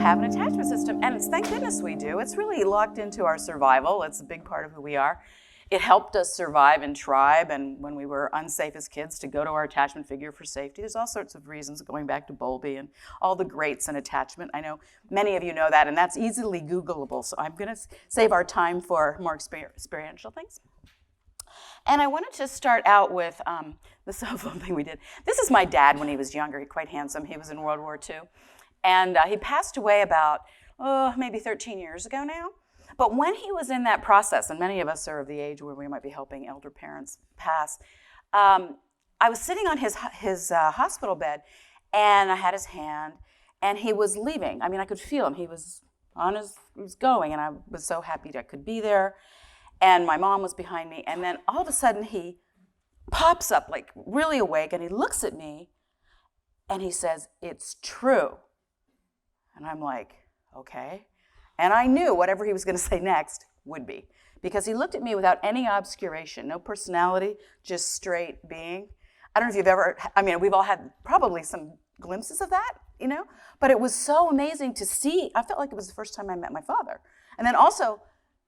have an attachment system, and thank goodness we do. It's really locked into our survival. It's a big part of who we are. It helped us survive in tribe, and when we were unsafe as kids, to go to our attachment figure for safety. There's all sorts of reasons, going back to Bowlby and all the greats in attachment. I know many of you know that, and that's easily Googleable, so I'm going to save our time for more experiential things. And I wanted to start out with this fun thing we did. This is my dad when he was younger. He's quite handsome. He was in World War II. And he passed away about, maybe 13 years ago now. But when he was in that process, and many of us are of the age where we might be helping elder parents pass, I was sitting on his hospital bed, and I had his hand, and he was leaving. I mean, I could feel him. He was going, and I was so happy that I could be there. And my mom was behind me, and then all of a sudden he pops up, like really awake, and he looks at me, and he says, "It's true." And I'm like, okay. And I knew whatever he was going to say next would be, because he looked at me without any obscuration, no personality, just straight being. I don't know if you've ever, we've all had probably some glimpses of that, but it was so amazing to see. I felt like it was the first time I met my father. And then also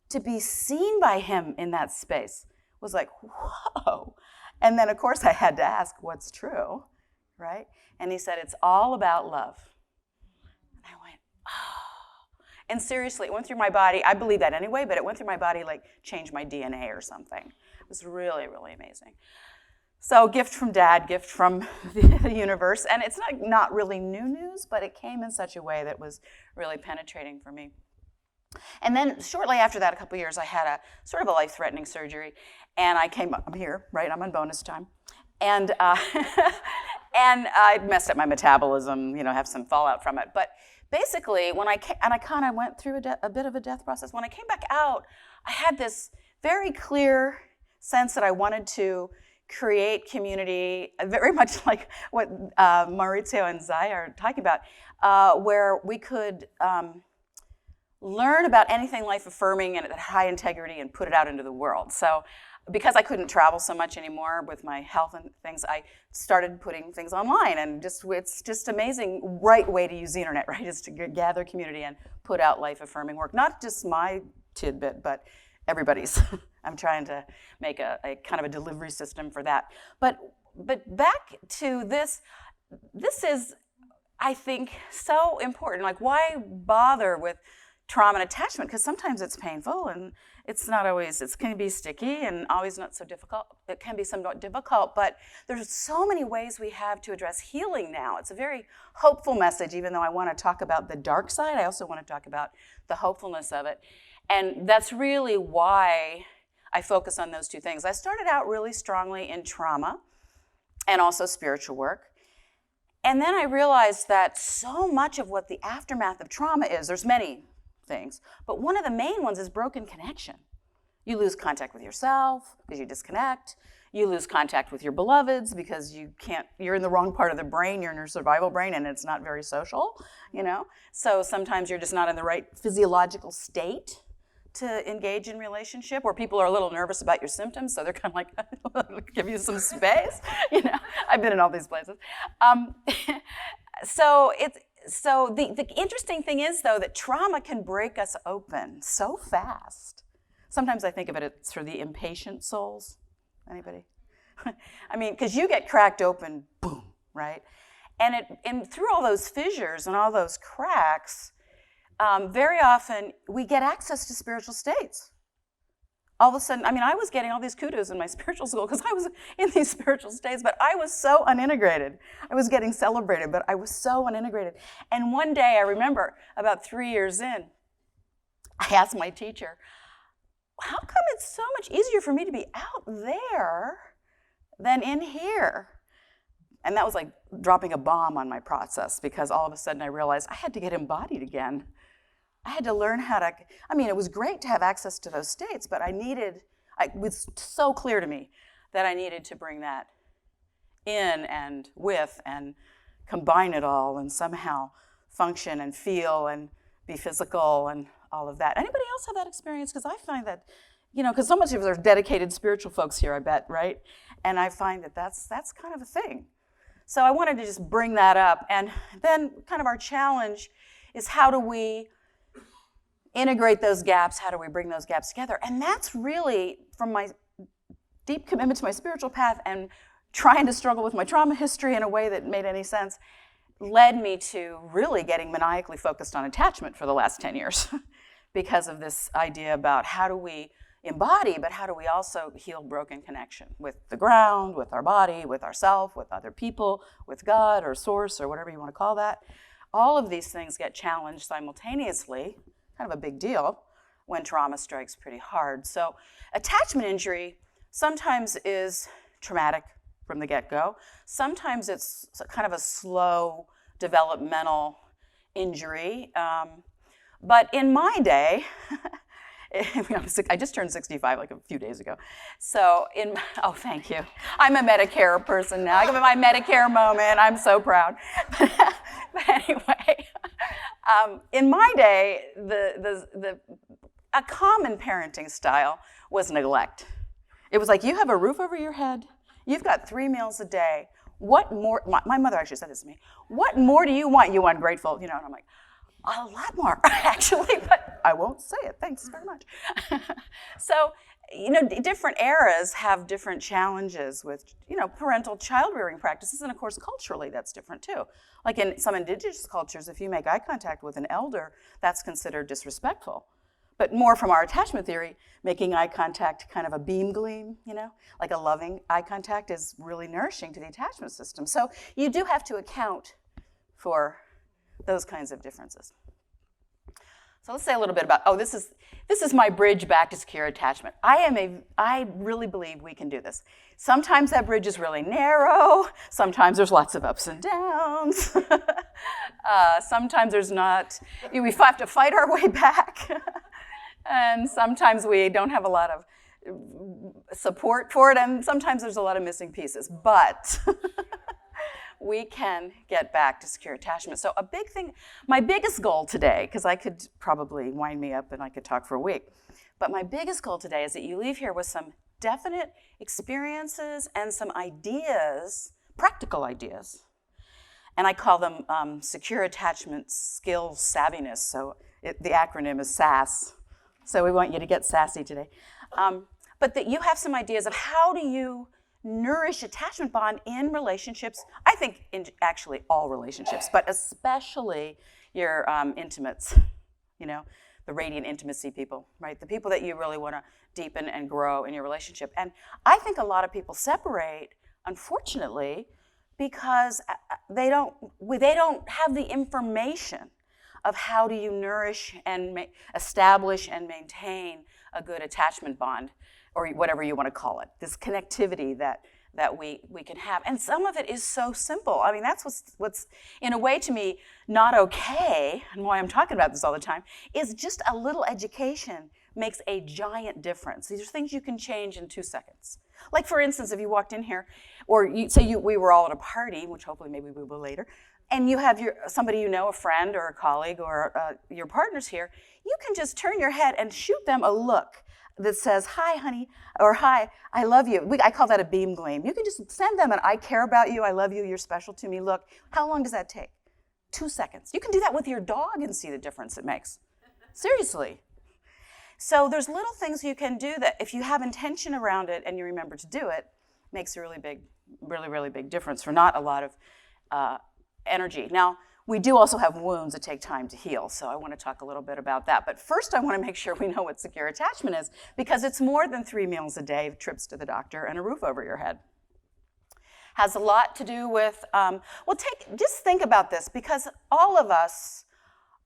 to be seen by him in that space was like, whoa. And then, of course, I had to ask, what's true, right? And he said, it's all about love. I went, oh. And seriously, it went through my body. I believe that anyway, but it went through my body like changed my DNA or something. It was really, really amazing. So gift from Dad, gift from the universe. And it's not really new news, but it came in such a way that was really penetrating for me. And then shortly after that, a couple years, I had a sort of a life-threatening surgery. And I came up, I'm here, right? I'm on bonus time. And and I messed up my metabolism, have some fallout from it. But basically, when I kind of went through a bit of a death process. When I came back out, I had this very clear sense that I wanted to create community, very much like what Maurizio and Zai are talking about, where we could learn about anything life-affirming and at high integrity and put it out into the world. So because I couldn't travel so much anymore with my health and things, I started putting things online, and it's just amazing, right way to use the internet, right, is to gather community and put out life-affirming work. Not just my tidbit, but everybody's. I'm trying to make a kind of a delivery system for that. But back to this is, I think, so important. Like, why bother with trauma and attachment? Because sometimes it's painful, and it's not always, it can be sticky and always not so difficult. It can be somewhat difficult, but there's so many ways we have to address healing now. It's a very hopeful message, even though I want to talk about the dark side. I also want to talk about the hopefulness of it. And that's really why I focus on those two things. I started out really strongly in trauma and also spiritual work. And then I realized that so much of what the aftermath of trauma is, there's many things, but one of the main ones is broken connection. You lose contact with yourself because you disconnect. You lose contact with your beloveds because you're in the wrong part of the brain, you're in your survival brain, and it's not very social, So sometimes you're just not in the right physiological state to engage in relationship, where people are a little nervous about your symptoms, so they're kind of like, give you some space. I've been in all these places. So the interesting thing is, though, that trauma can break us open so fast. Sometimes I think of it as for the impatient souls. Anybody? Because you get cracked open, boom, right? And through all those fissures and all those cracks, very often we get access to spiritual states. All of a sudden, I was getting all these kudos in my spiritual school because I was in these spiritual states, but I was so unintegrated. I was getting celebrated, but I was so unintegrated. And one day, I remember, about 3 years in, I asked my teacher, how come it's so much easier for me to be out there than in here? And that was like dropping a bomb on my process, because all of a sudden I realized I had to get embodied again. I had to learn how to, it was great to have access to those states, but it was so clear to me that I needed to bring that in and with and combine it all and somehow function and feel and be physical and all of that. Anybody else have that experience? Because I find that, because so much of us are dedicated spiritual folks here, I bet, right? And I find that that's kind of a thing. So I wanted to just bring that up. And then kind of our challenge is how do we integrate those gaps? How do we bring those gaps together? And that's really, from my deep commitment to my spiritual path and trying to struggle with my trauma history in a way that made any sense, led me to really getting maniacally focused on attachment for the last 10 years because of this idea about how do we embody, but how do we also heal broken connection with the ground, with our body, with ourself, with other people, with God or source or whatever you want to call that. All of these things get challenged simultaneously, kind of a big deal, when trauma strikes pretty hard. So attachment injury sometimes is traumatic from the get-go. Sometimes it's kind of a slow developmental injury. But in my day, I just turned 65 like a few days ago. So oh, thank you. I'm a Medicare person now. I got my Medicare moment. I'm so proud. But anyway, in my day, a common parenting style was neglect. It was like, you have a roof over your head. You've got 3 meals a day. What more? My mother actually said this to me. What more do you want? You ungrateful, And I'm like, a lot more, actually, but I won't say it. Thanks very much. So, different eras have different challenges with, parental child rearing practices. And of course, culturally, that's different too. Like in some indigenous cultures, if you make eye contact with an elder, that's considered disrespectful. But more from our attachment theory, making eye contact kind of a beam gleam, like a loving eye contact is really nourishing to the attachment system. So you do have to account for those kinds of differences. So let's say a little bit about, this is my bridge back to secure attachment. I really believe we can do this. Sometimes that bridge is really narrow. Sometimes there's lots of ups and downs. Sometimes there's not, we have to fight our way back. And sometimes we don't have a lot of support for it, and sometimes there's a lot of missing pieces. But we can get back to secure attachment. So a big thing, my biggest goal today, because I could probably wind me up and I could talk for a week, but my biggest goal today is that you leave here with some definite experiences and some ideas, practical ideas. And I call them secure attachment skills savviness. So the acronym is SAS. So we want you to get sassy today. But that you have some ideas of how do you nourish attachment bond in relationships. I think in actually all relationships, but especially your intimates, the radiant intimacy people, right? The people that you really want to deepen and grow in your relationship. And I think a lot of people separate, unfortunately, because they don't have the information of how do you nourish and establish and maintain a good attachment bond, or whatever you want to call it, this connectivity that we can have. And some of it is so simple. I mean, that's what's in a way to me not okay, and why I'm talking about this all the time, is just a little education makes a giant difference. These are things you can change in 2 seconds. Like, for instance, if you walked in here, or we were all at a party, which hopefully maybe we will later, and you have somebody a friend or a colleague or your partner's here, you can just turn your head and shoot them a look that says, "Hi, honey," or "Hi, I love you." I call that a beam gleam. You can just send them an "I care about you, I love you, you're special to me" look. How long does that take? 2 seconds. You can do that with your dog and see the difference it makes. Seriously. So there's little things you can do that if you have intention around it and you remember to do it, makes a really big difference for not a lot of energy. Now, we do also have wounds that take time to heal, so I want to talk a little bit about that. But first, I want to make sure we know what secure attachment is, because it's more than 3 meals a day, trips to the doctor, and a roof over your head. Has a lot to do with, just think about this, because all of us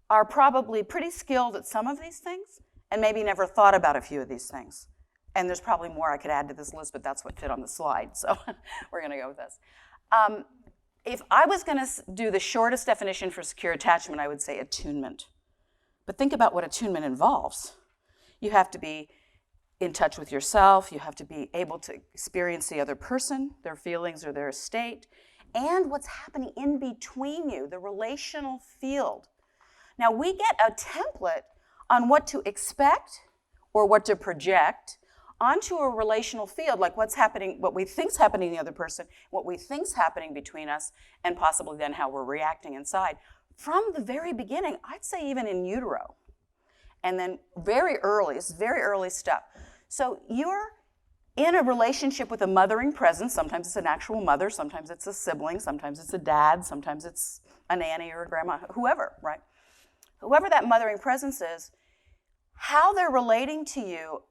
are probably pretty skilled at some of these things, and maybe never thought about a few of these things. And there's probably more I could add to this list, but that's what fit on the slide, so we're going to go with this. If I was going to do the shortest definition for secure attachment, I would say attunement. But think about what attunement involves. You have to be in touch with yourself. You have to be able to experience the other person, their feelings or their state, and what's happening in between you, the relational field. Now, we get a template on what to expect or what to project onto a relational field, like what's happening, what we think's happening to the other person, what we think's happening between us, and possibly then how we're reacting inside, from the very beginning, I'd say even in utero. And then very early, it's very early stuff. So you're in a relationship with a mothering presence. Sometimes it's an actual mother, sometimes it's a sibling, sometimes it's a dad, sometimes it's a nanny or a grandma, whoever, right? Whoever that mothering presence is, how they're relating to you,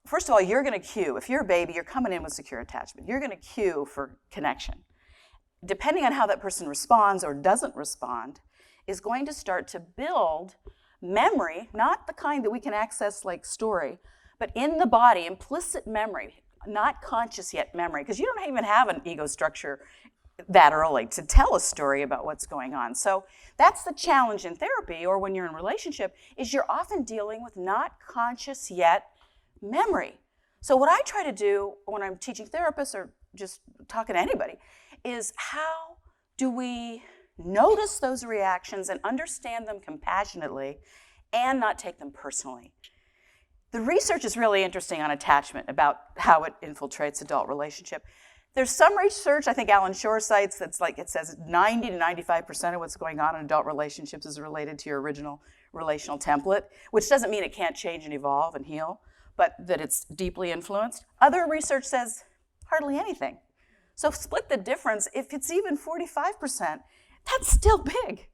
first of all, you're going to cue. If you're a baby, you're coming in with secure attachment. You're going to cue for connection. Depending on how that person responds or doesn't respond, is going to start to build memory, not the kind that we can access like story, but in the body, implicit memory, not conscious yet memory, because you don't even have an ego structure that early to tell a story about what's going on. So that's the challenge in therapy or when you're in a relationship, is you're often dealing with not conscious yet memory. So what I try to do when I'm teaching therapists or just talking to anybody is how do we notice those reactions and understand them compassionately and not take them personally. The research is really interesting on attachment, about how it infiltrates adult relationship. There's some research, I think Alan Shore cites, that's like, it says 90 to 95% of what's going on in adult relationships is related to your original relational template, which doesn't mean it can't change and evolve and heal, but that it's deeply influenced. Other research says hardly anything. So split the difference. If it's even 45%, that's still big,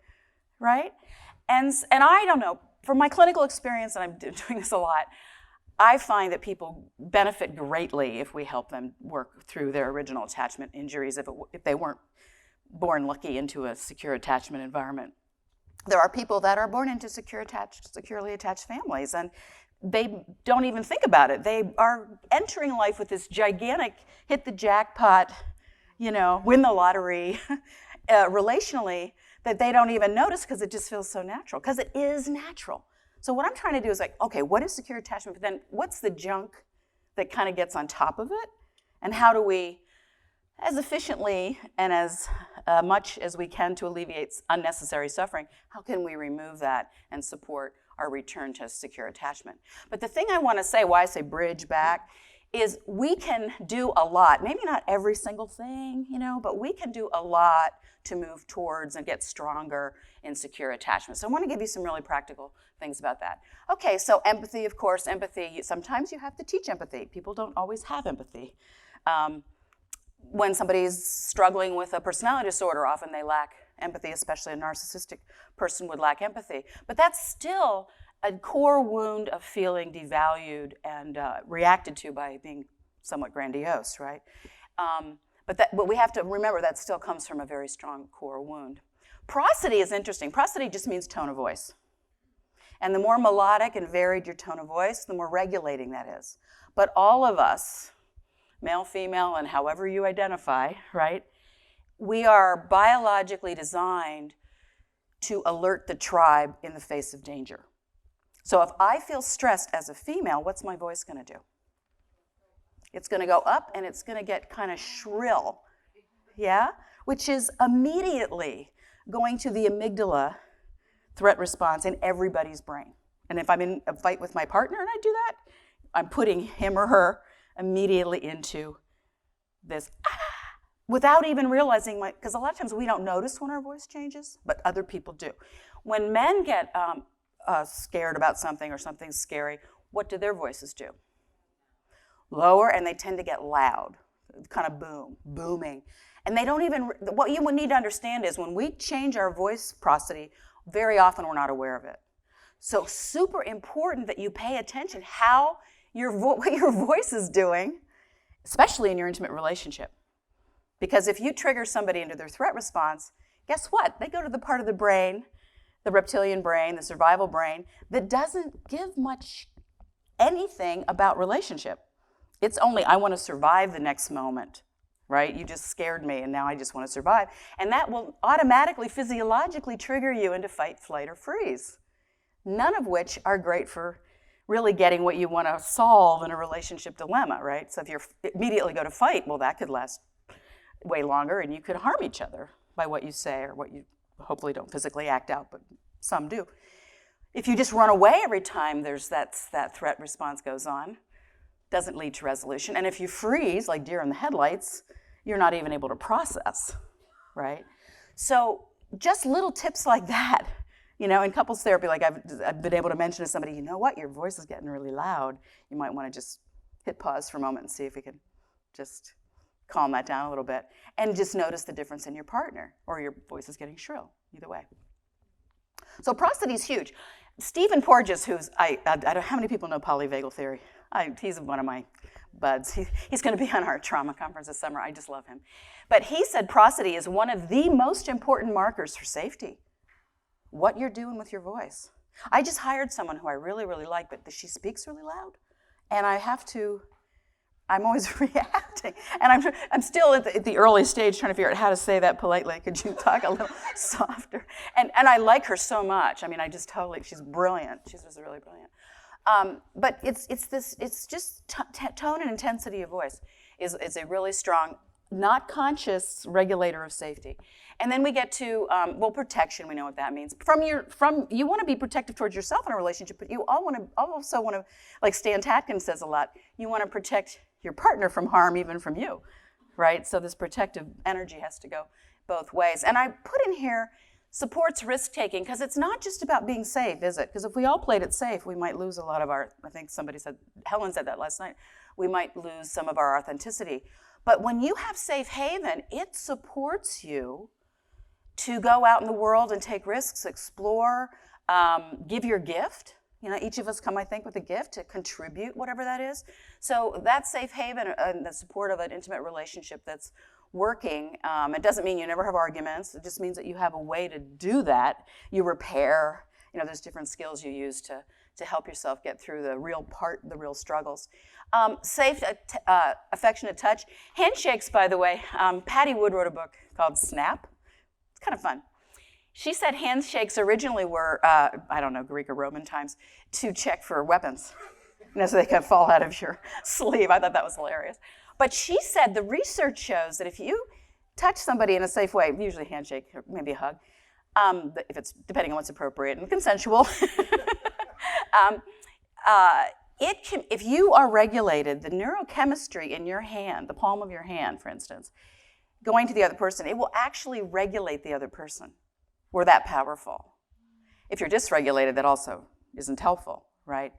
right? And I don't know, from my clinical experience, and I'm doing this a lot, I find that people benefit greatly if we help them work through their original attachment injuries if they weren't born lucky into a secure attachment environment. There are people that are born into securely attached families, and they don't even think about it. They are entering life with this gigantic hit the jackpot, win the lottery, relationally, that they don't even notice because it just feels so natural, because it is natural. So what I'm trying to do is like, okay, what is secure attachment? But then what's the junk that kind of gets on top of it? And how do we, as efficiently and as much as we can to alleviate unnecessary suffering, how can we remove that and support our return to secure attachment? But the thing I want to say, why I say bridge back, is we can do a lot, maybe not every single thing, but we can do a lot to move towards and get stronger in secure attachment. So I want to give you some really practical things about that. Okay, so empathy, of course, empathy. Sometimes you have to teach empathy. People don't always have empathy. When somebody's struggling with a personality disorder, often they lack empathy, especially a narcissistic person would lack empathy. But that's still a core wound of feeling devalued and reacted to by being somewhat grandiose, right? But we have to remember that still comes from a very strong core wound. Prosody is interesting. Prosody just means tone of voice. And the more melodic and varied your tone of voice, the more regulating that is. But all of us, male, female, and however you identify, right, we are biologically designed to alert the tribe in the face of danger. So if I feel stressed as a female, what's my voice going to do? It's going to go up and it's going to get kind of shrill, yeah? Which is immediately going to the amygdala threat response in everybody's brain. And if I'm in a fight with my partner and I do that, I'm putting him or her immediately into this, without even realizing, because a lot of times we don't notice when our voice changes, but other people do. When men get scared about something or something's scary, what do their voices do? Lower, and they tend to get loud, kind of booming. And they don't even, what you would need to understand is when we change our voice prosody, very often we're not aware of it. So super important that you pay attention how what your voice is doing, especially in your intimate relationship. Because if you trigger somebody into their threat response, guess what? They go to the part of the brain, the reptilian brain, the survival brain, that doesn't give much anything about relationship. It's only, I want to survive the next moment, right? You just scared me and now I just want to survive. And that will automatically, physiologically trigger you into fight, flight, or freeze. None of which are great for really getting what you want to solve in a relationship dilemma, right? So if you immediately go to fight, well, that could last way longer and you could harm each other by what you say or what you hopefully don't physically act out, but some do. If you just run away every time there's that threat response goes on, doesn't lead to resolution. And if you freeze, like deer in the headlights, you're not even able to process, right? So just little tips like that, in couples therapy, like I've been able to mention to somebody, you know what, your voice is getting really loud. You might want to just hit pause for a moment and see if we can just calm that down a little bit. And just notice the difference in your partner, or your voice is getting shrill, either way. So prosody is huge. Stephen Porges, I don't know how many people know polyvagal theory. He's one of my buds. He's going to be on our trauma conference this summer. I just love him. But he said prosody is one of the most important markers for safety. What you're doing with your voice. I just hired someone who I really, really like, but she speaks really loud. And I'm always reacting. And I'm still at the early stage trying to figure out how to say that politely. Could you talk a little softer? And I like her so much. I mean, she's brilliant. She's just really brilliant. But it's just tone and intensity of voice is a really strong, not conscious regulator of safety. And then we get to, protection, we know what that means. You want to be protective towards yourself in a relationship, but you also want to, like Stan Tatkin says a lot, you want to protect your partner from harm, even from you, right? So this protective energy has to go both ways. And I put in here supports risk-taking, because it's not just about being safe, is it? Because if we all played it safe, we might lose a lot of I think Helen said that last night, we might lose some of our authenticity. But when you have safe haven, it supports you to go out in the world and take risks, explore, give your gift. Each of us come, I think, with a gift to contribute, whatever that is. So that safe haven and the support of an intimate relationship that's working, it doesn't mean you never have arguments. It just means that you have a way to do that. You repair. There's different skills you use to help yourself get through the real struggles. Safe, affectionate touch. Handshakes, by the way. Patty Wood wrote a book called Snap. It's kind of fun. She said handshakes originally were, Greek or Roman times, to check for weapons. So they could fall out of your sleeve. I thought that was hilarious. But she said the research shows that if you touch somebody in a safe way, usually a handshake, or maybe a hug, if it's depending on what's appropriate and consensual, if you are regulated, the neurochemistry in your hand, the palm of your hand, for instance, going to the other person, it will actually regulate the other person. We're that powerful. If you're dysregulated, that also isn't helpful, right?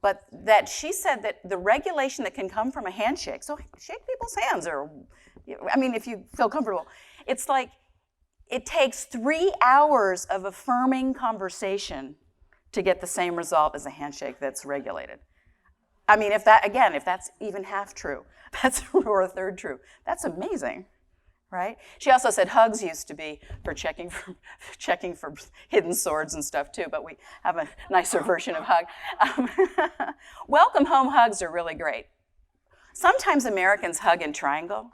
But that she said that the regulation that can come from a handshake, so shake people's hands, if you feel comfortable, it's like it takes 3 hours of affirming conversation to get the same result as a handshake that's regulated. If that's even half true, or a third true, that's amazing. Right? She also said hugs used to be for checking for hidden swords and stuff too, but we have a nicer version of hug. Welcome home hugs are really great. Sometimes Americans hug in triangle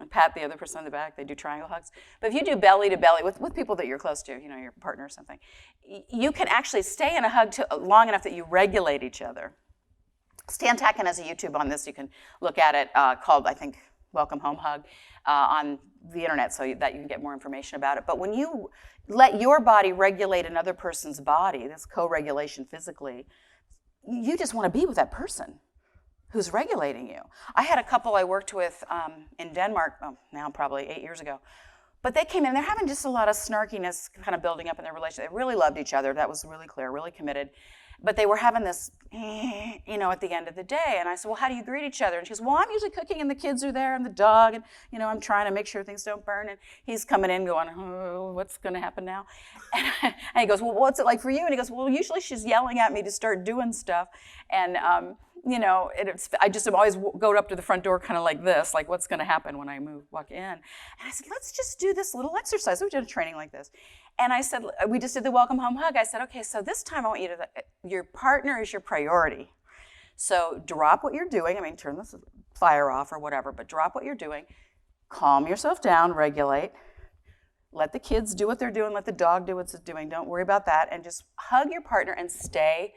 and pat the other person on the back. They do triangle hugs. But if you do belly to belly with people that you're close to, your partner or something, you can actually stay in a hug long enough that you regulate each other. Stan Tatkin has a YouTube on this. You can look at it called, I think, Welcome Home Hug. On the internet so that you can get more information about it. But when you let your body regulate another person's body, this co-regulation physically, you just want to be with that person who's regulating you. I had a couple I worked with in Denmark, now probably 8 years ago, but they came in, they're having just a lot of snarkiness kind of building up in their relationship. They really loved each other. That was really clear, really committed. But they were having this, at the end of the day. And I said, well, how do you greet each other? And she goes, well, I'm usually cooking and the kids are there and the dog. And, I'm trying to make sure things don't burn. And he's coming in going, oh, what's going to happen now? And he goes, well, what's it like for you? And he goes, well, usually she's yelling at me to start doing stuff. And, I just always go up to the front door kind of like this, like what's going to happen when I walk in. And I said, let's just do this little exercise. We did a training like this. And I said, we just did the welcome home hug. I said, okay, so this time I want you to, your partner is your priority. So drop what you're doing. Turn the fire off or whatever, but drop what you're doing. Calm yourself down, regulate. Let the kids do what they're doing. Let the dog do what it's doing. Don't worry about that. And just hug your partner and stay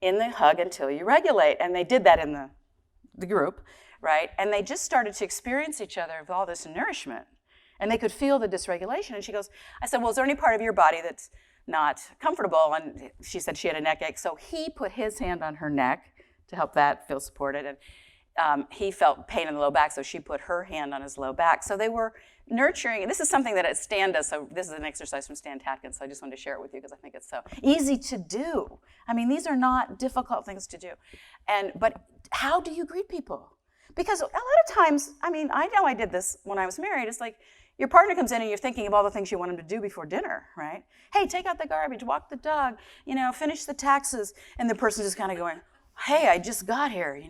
in the hug until you regulate. And they did that in the group, right? And they just started to experience each other with all this nourishment. And they could feel the dysregulation. And I said, well, is there any part of your body that's not comfortable? And she said she had a neck ache. So he put his hand on her neck to help that feel supported. he felt pain in the low back, so she put her hand on his low back. So they were nurturing, and this is something that Stan does, so this is an exercise from Stan Tatkins, so I just wanted to share it with you because I think it's so easy to do. I mean, these are not difficult things to do. But how do you greet people? Because a lot of times, I mean, I know I did this when I was married, it's like your partner comes in and you're thinking of all the things you want him to do before dinner, right? Hey, take out the garbage, walk the dog, finish the taxes, and the person's just kind of going, hey, I just got here,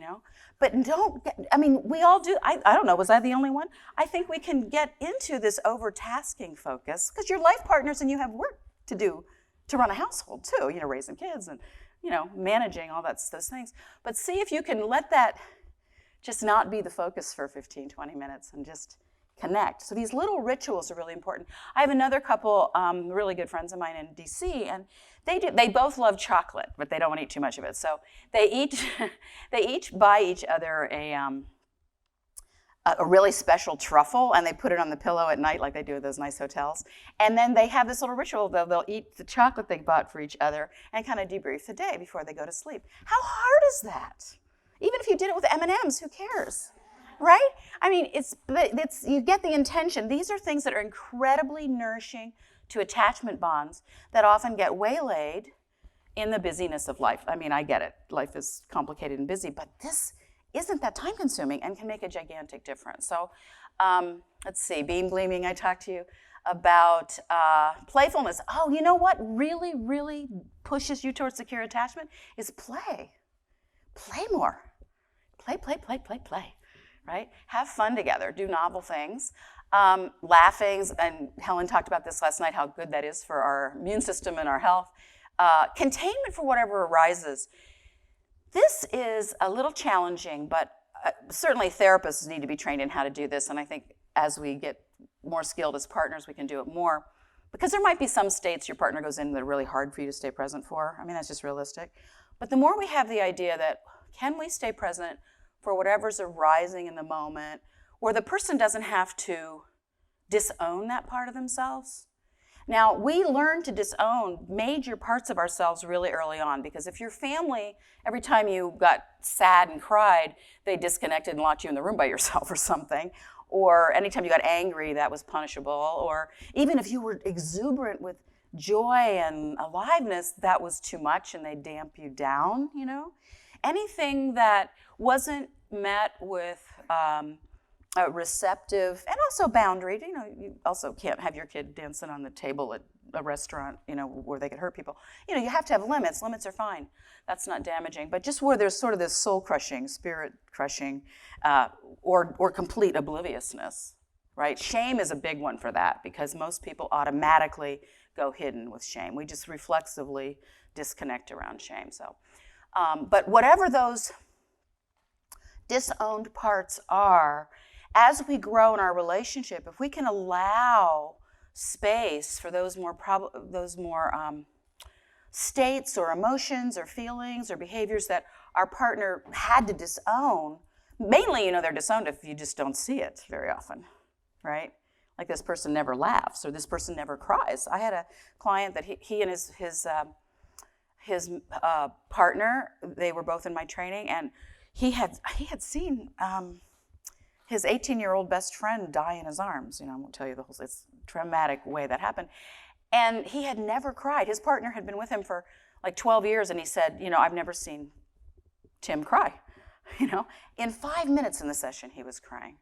But we all do. I don't know, was I the only one? I think we can get into this overtasking focus because you're life partners and you have work to do to run a household too, raising kids and, managing all those things. But see if you can let that just not be the focus for 15, 20 minutes and just connect. So these little rituals are really important. I have another couple really good friends of mine in DC, and they both love chocolate, but they don't want to eat too much of it. So they each buy each other a really special truffle, and they put it on the pillow at night like they do at those nice hotels. And then they have this little ritual. They'll eat the chocolate they bought for each other and kind of debrief the day before they go to sleep. How hard is that? Even if you did it with M&Ms, who cares? Right? I mean, it's you get the intention. These are things that are incredibly nourishing to attachment bonds that often get waylaid in the busyness of life. I mean, I get it. Life is complicated and busy, but this isn't that time consuming and can make a gigantic difference. So let's see, beam gleaming, I talked to you about playfulness. Oh, you know what really, really pushes you towards secure attachment is play. Play more. Play. Right? Have fun together, do novel things. Laughing, and Helen talked about this last night, how good that is for our immune system and our health. Containment for whatever arises. This is a little challenging, but certainly therapists need to be trained in how to do this, and I think as we get more skilled as partners, we can do it more. Because there might be some states your partner goes in that are really hard for you to stay present for. I mean, that's just realistic. But the more we have the idea that, can we stay present for whatever's arising in the moment, where the person doesn't have to disown that part of themselves. Now, we learn to disown major parts of ourselves really early on, because if your family, every time you got sad and cried, they disconnected and locked you in the room by yourself or something, or anytime you got angry, that was punishable, or even if you were exuberant with joy and aliveness, that was too much and they damp you down, Anything that wasn't met with a receptive and also boundary. You also can't have your kid dancing on the table at a restaurant, where they could hurt people. You have to have limits. Limits are fine. That's not damaging. But just where there's sort of this soul-crushing, spirit-crushing, or complete obliviousness, right? Shame is a big one for that because most people automatically go hidden with shame. We just reflexively disconnect around shame. So, but whatever those disowned parts are, as we grow in our relationship, if we can allow space for those more states or emotions or feelings or behaviors that our partner had to disown, mainly, they're disowned if you just don't see it very often, right? Like this person never laughs or this person never cries. I had a client that he and his partner, they were both in my training, and he had seen his 18-year-old best friend die in his arms. I won't tell you the whole traumatic way that happened. And he had never cried. His partner had been with him for like 12 years, and he said, I've never seen Tim cry. In 5 minutes in the session, he was crying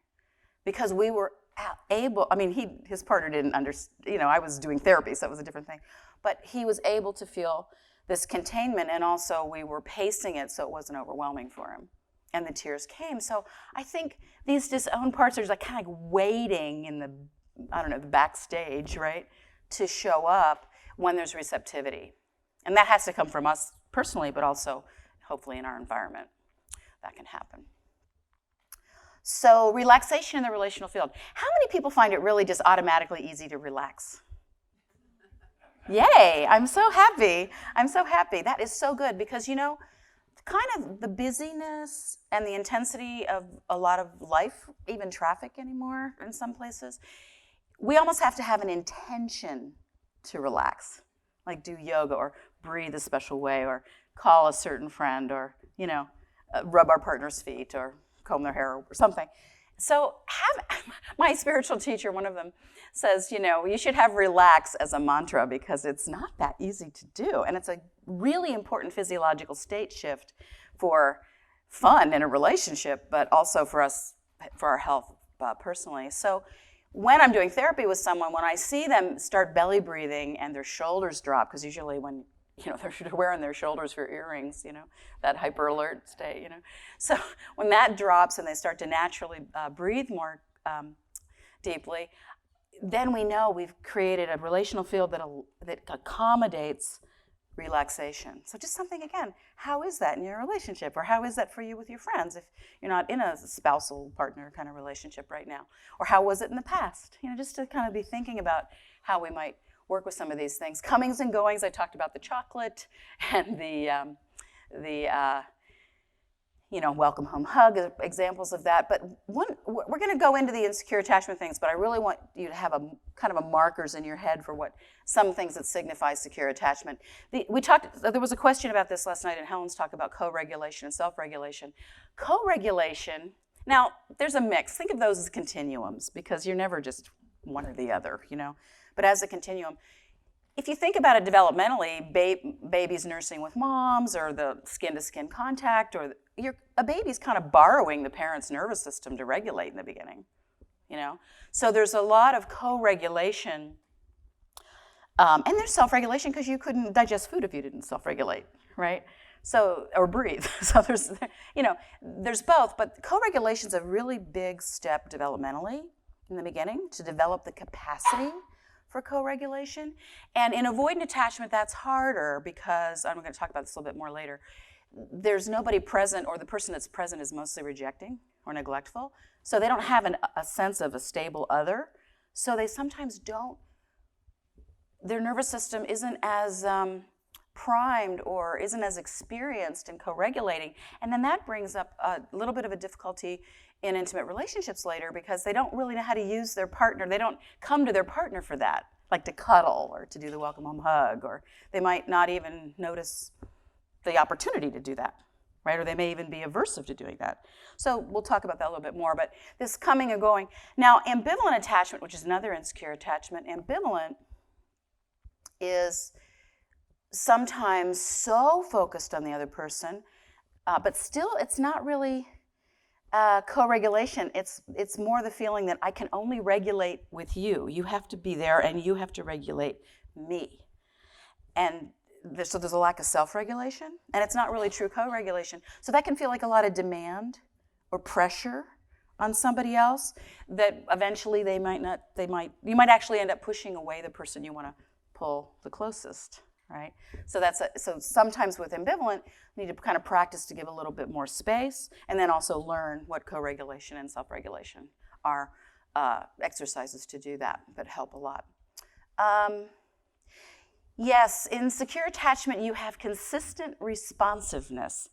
because we were able, his partner didn't understand, I was doing therapy, so it was a different thing. But he was able to feel this containment, and also we were pacing it so it wasn't overwhelming for him. And the tears came. So I think these disowned parts are like kind of waiting in the backstage, right, to show up when there's receptivity. And that has to come from us personally, but also hopefully in our environment. That can happen. So relaxation in the relational field. How many people find it really just automatically easy to relax? Yay, I'm so happy. That is so good because, kind of the busyness and the intensity of a lot of life, even traffic anymore in some places, we almost have to have an intention to relax, like do yoga or breathe a special way or call a certain friend or, rub our partner's feet or comb their hair or something. So my spiritual teacher, one of them, says, you should have relax as a mantra because it's not that easy to do. And it's a really important physiological state shift for fun in a relationship, but also for us, for our health personally. So when I'm doing therapy with someone, when I see them start belly breathing and their shoulders drop, because usually when they're wearing their shoulders for earrings, that hyper alert state, So when that drops and they start to naturally breathe more deeply, then we know we've created a relational field that accommodates relaxation. So just something, again, how is that in your relationship? Or how is that for you with your friends if you're not in a spousal partner kind of relationship right now? Or how was it in the past? Just to kind of be thinking about how we might work with some of these things. Comings and goings, I talked about the chocolate and the welcome home hug, examples of that. But we're going to go into the insecure attachment things, but I really want you to have a kind of a markers in your head for what some things that signify secure attachment. There was a question about this last night in Helen's talk about co-regulation and self-regulation. Co-regulation, now there's a mix. Think of those as continuums because you're never just one or the other, but as a continuum. If you think about it developmentally, babies nursing with moms or the skin-to-skin contact, or a baby's kind of borrowing the parent's nervous system to regulate in the beginning, So there's a lot of co-regulation, and there's self-regulation because you couldn't digest food if you didn't self-regulate, right? So, or breathe. So there's both, but co-regulation is a really big step developmentally in the beginning to develop the capacity for co-regulation. And in avoidant attachment, that's harder because, I'm going to talk about this a little bit more later, there's nobody present, or the person that's present is mostly rejecting or neglectful. So they don't have a sense of a stable other. So they sometimes their nervous system isn't as primed or isn't as experienced in co-regulating. And then that brings up a little bit of a difficulty in intimate relationships later because they don't really know how to use their partner. They don't come to their partner for that, like to cuddle or to do the welcome home hug, or they might not even notice the opportunity to do that, right? Or they may even be aversive to doing that. So we'll talk about that a little bit more, but this coming and going. Now, ambivalent attachment, which is another insecure attachment, ambivalent is sometimes so focused on the other person, but still it's not really co-regulation. It's more the feeling that I can only regulate with you. You have to be there and you have to regulate me. And so there's a lack of self-regulation, and it's not really true co-regulation. So that can feel like a lot of demand or pressure on somebody else that eventually you might actually end up pushing away the person you want to pull the closest, right? So so sometimes with ambivalent, you need to kind of practice to give a little bit more space, and then also learn what co-regulation and self-regulation are, exercises to do that help a lot. Yes, in secure attachment, you have consistent responsiveness.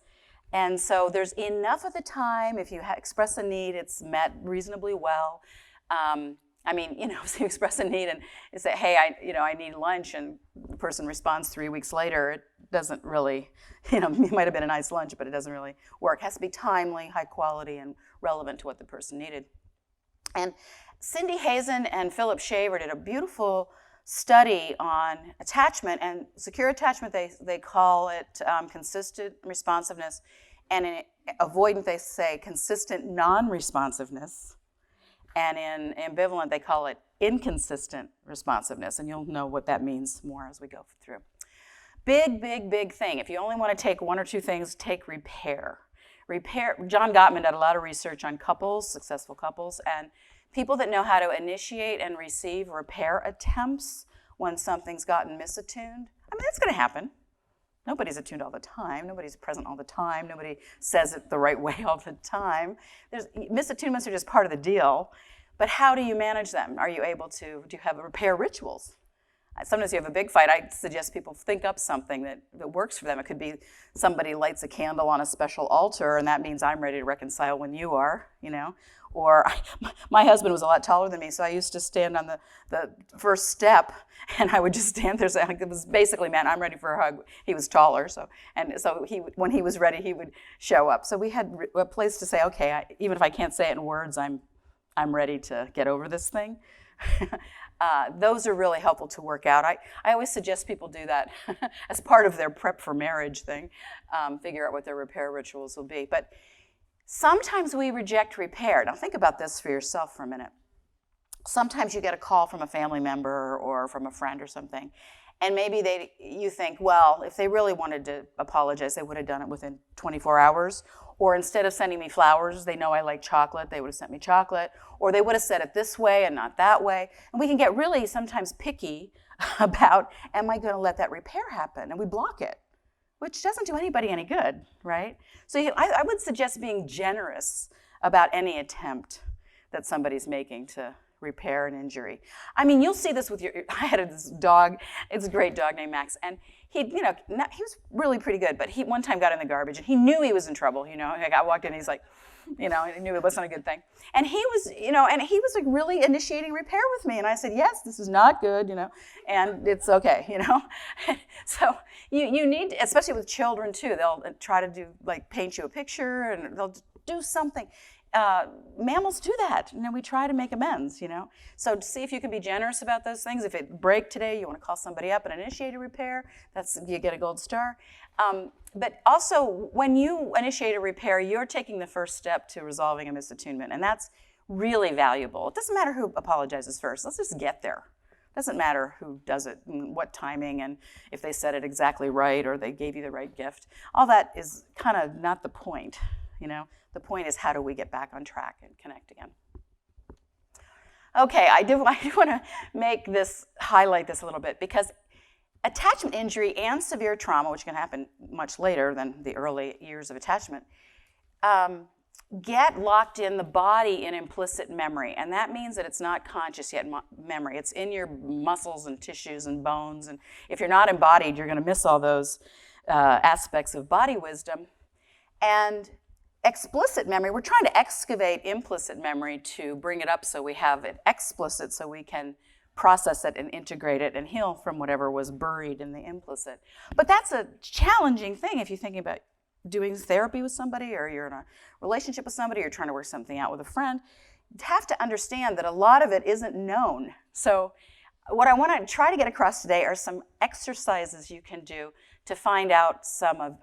And so there's enough of the time, if you express a need, it's met reasonably well. So you express a need and you say, hey, I need lunch, and the person responds 3 weeks later, it doesn't really, it might have been a nice lunch, but it doesn't really work. It has to be timely, high quality, and relevant to what the person needed. And Cindy Hazen and Philip Shaver did a beautiful study on attachment, and secure attachment, they call it consistent responsiveness, and in avoidant, they say consistent non-responsiveness, and in ambivalent, they call it inconsistent responsiveness, and you'll know what that means more as we go through. Big, big, big thing. If you only want to take one or two things, take repair. John Gottman did a lot of research on couples, successful couples, and people that know how to initiate and receive repair attempts when something's gotten misattuned. That's going to happen. Nobody's attuned all the time. Nobody's present all the time. Nobody says it the right way all the time. Misattunements are just part of the deal. But how do you manage them? Are you able to, do you have repair rituals? Sometimes you have a big fight, I suggest people think up something that works for them. It could be somebody lights a candle on a special altar, and that means I'm ready to reconcile when you are, Or my husband was a lot taller than me, so I used to stand on the first step, and I would just stand there. So it was basically meant I'm ready for a hug. He was taller, so when he was ready, he would show up. So we had a place to say, okay, even if I can't say it in words, I'm ready to get over this thing. Those are really helpful to work out. I always suggest people do that as part of their prep for marriage thing, figure out what their repair rituals will be. But sometimes we reject repair. Now think about this for yourself for a minute. Sometimes you get a call from a family member or from a friend or something, and maybe you think, well, if they really wanted to apologize, they would have done it within 24 hours. Or instead of sending me flowers, they know I like chocolate, they would have sent me chocolate. Or they would have said it this way and not that way. And we can get really sometimes picky about, am I going to let that repair happen? And we block it, which doesn't do anybody any good, right? So I would suggest being generous about any attempt that somebody's making to repair an injury. I mean, you'll see this with I had this dog, it's a great dog named Max, and he was really pretty good, but he one time got in the garbage, and he knew he was in trouble, I walked in, he's like, he knew it wasn't a good thing. And he was, like really initiating repair with me, and I said, yes, this is not good, and it's okay, So you need, especially with children too, they'll try to paint you a picture, and they'll do something. Mammals do that. We try to make amends, So see if you can be generous about those things. If it break today, you want to call somebody up and initiate a repair, you get a gold star. But also, when you initiate a repair, you're taking the first step to resolving a misattunement, and that's really valuable. It doesn't matter who apologizes first. Let's just get there. It doesn't matter who does it, and what timing, and if they said it exactly right or they gave you the right gift. All that is kind of not the point, The point is, how do we get back on track and connect again? Okay, I do want to highlight this a little bit, because attachment injury and severe trauma, which can happen much later than the early years of attachment, get locked in the body in implicit memory. And that means that it's not conscious yet memory. It's in your muscles and tissues and bones. And if you're not embodied, you're going to miss all those aspects of body wisdom. And explicit memory, we're trying to excavate implicit memory to bring it up so we have it explicit, so we can process it and integrate it and heal from whatever was buried in the implicit. But that's a challenging thing if you're thinking about doing therapy with somebody, or you're in a relationship with somebody, or trying to work something out with a friend. You have to understand that a lot of it isn't known. So what I want to try to get across today are some exercises you can do to find out some of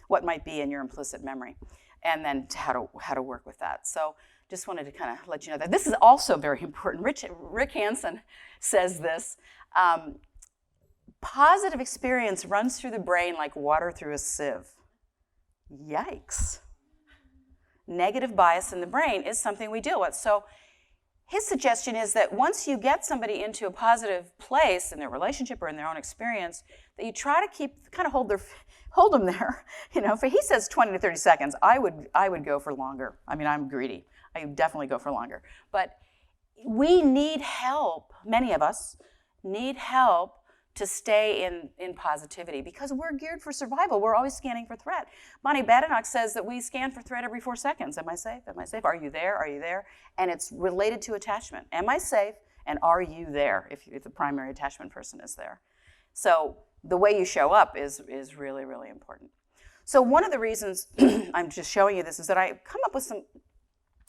what might be in your implicit memory, and then how to work with that. So just wanted to kind of let you know that this is also very important. Rick Hansen says this, positive experience runs through the brain like water through a sieve. Yikes. Negative bias in the brain is something we deal with. So his suggestion is that once you get somebody into a positive place in their relationship or in their own experience, that you try to hold them there. For he says 20 to 30 seconds. I would go for longer. I mean, I'm greedy. I would definitely go for longer. But we need help. Many of us need help to stay in positivity, because we're geared for survival. We're always scanning for threat. Bonnie Badenoch says that we scan for threat every 4 seconds. Am I safe? Am I safe? Are you there? Are you there? And it's related to attachment. Am I safe? And are you there if the primary attachment person is there? So the way you show up is really, really important. So one of the reasons I'm just showing you this is that I come up with some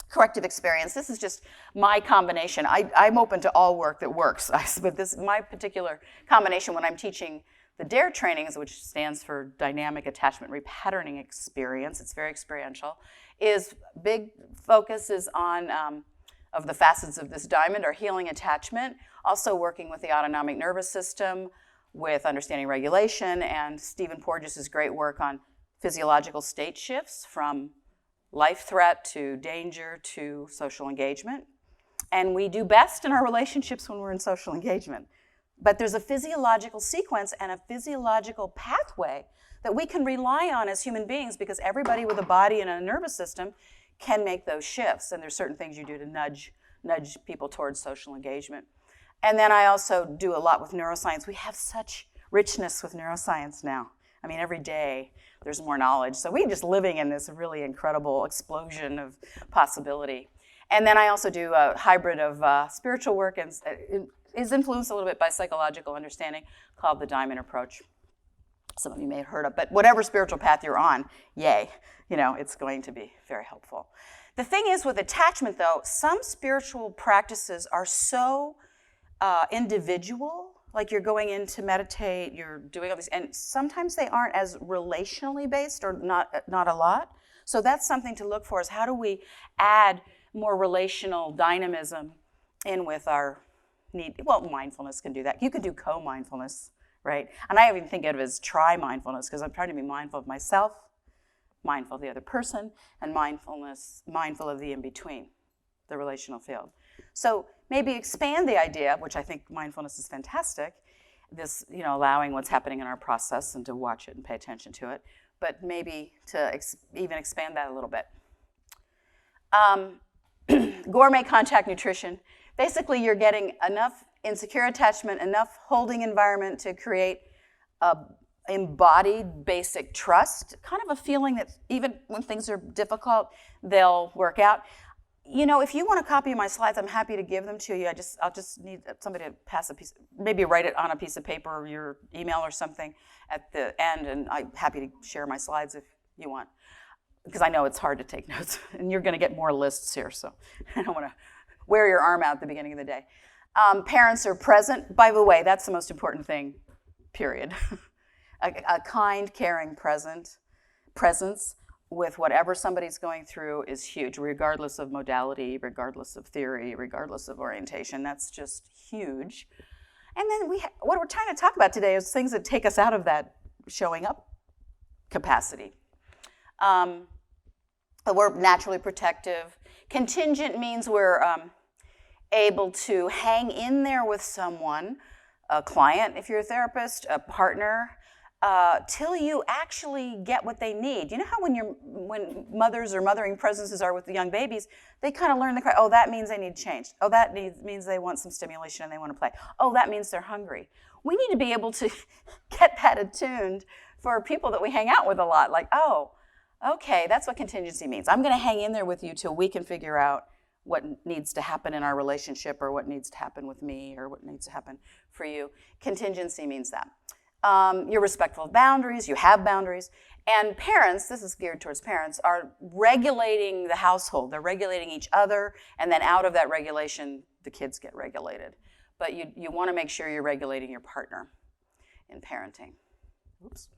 corrective experience. This is just my combination. I'm open to all work that works, but my particular combination when I'm teaching the DARE trainings, which stands for Dynamic Attachment Repatterning Experience, it's very experiential, is big focus is on, of the facets of this diamond, are healing attachment, also working with the autonomic nervous system, with understanding regulation, and Stephen Porges' great work on physiological state shifts from life threat to danger to social engagement. And we do best in our relationships when we're in social engagement. But there's a physiological sequence and a physiological pathway that we can rely on as human beings, because everybody with a body and a nervous system can make those shifts. And there's certain things you do to nudge people towards social engagement. And then I also do a lot with neuroscience. We have such richness with neuroscience now. I mean, every day there's more knowledge. So we're just living in this really incredible explosion of possibility. And then I also do a hybrid of spiritual work and is influenced a little bit by psychological understanding called the diamond approach. Some of you may have heard of, but whatever spiritual path you're on, yay, it's going to be very helpful. The thing is with attachment though, some spiritual practices are so individual, like you're going in to meditate, you're doing all these, and sometimes they aren't as relationally based or not a lot. So that's something to look for is how do we add more relational dynamism in with our need. Well, mindfulness can do that. You could do co-mindfulness, right? And I even think of it as tri-mindfulness because I'm trying to be mindful of myself, mindful of the other person, and mindful of the in-between, the relational field. So maybe expand the idea, which I think mindfulness is fantastic, this, allowing what's happening in our process and to watch it and pay attention to it, but maybe to even expand that a little bit. Gourmet contact nutrition. Basically, you're getting enough insecure attachment, enough holding environment to create embodied basic trust, kind of a feeling that even when things are difficult, they'll work out. If you want a copy of my slides, I'm happy to give them to you. I'll just need somebody to pass a piece, maybe write it on a piece of paper or your email or something at the end, and I'm happy to share my slides if you want, because I know it's hard to take notes, and you're going to get more lists here, so I don't want to wear your arm out at the beginning of the day. Parents are present. By the way, that's the most important thing, period. a kind, caring presence with whatever somebody's going through is huge, regardless of modality, regardless of theory, regardless of orientation. That's just huge. And then what we're trying to talk about today is things that take us out of that showing up capacity. We're naturally protective. Contingent means we're able to hang in there with someone, a client if you're a therapist, a partner, till you actually get what they need. You know how when mothers or mothering presences are with the young babies, they kind of learn the cry, oh, that means they need change. Oh, that means they want some stimulation and they want to play. Oh, that means they're hungry. We need to be able to get that attuned for people that we hang out with a lot. Like, oh, okay, that's what contingency means. I'm going to hang in there with you till we can figure out what needs to happen in our relationship or what needs to happen with me or what needs to happen for you. Contingency means that. You're respectful of boundaries, you have boundaries, and parents, this is geared towards parents, are regulating the household. They're regulating each other, and then out of that regulation, the kids get regulated. But you want to make sure you're regulating your partner in parenting. Oops.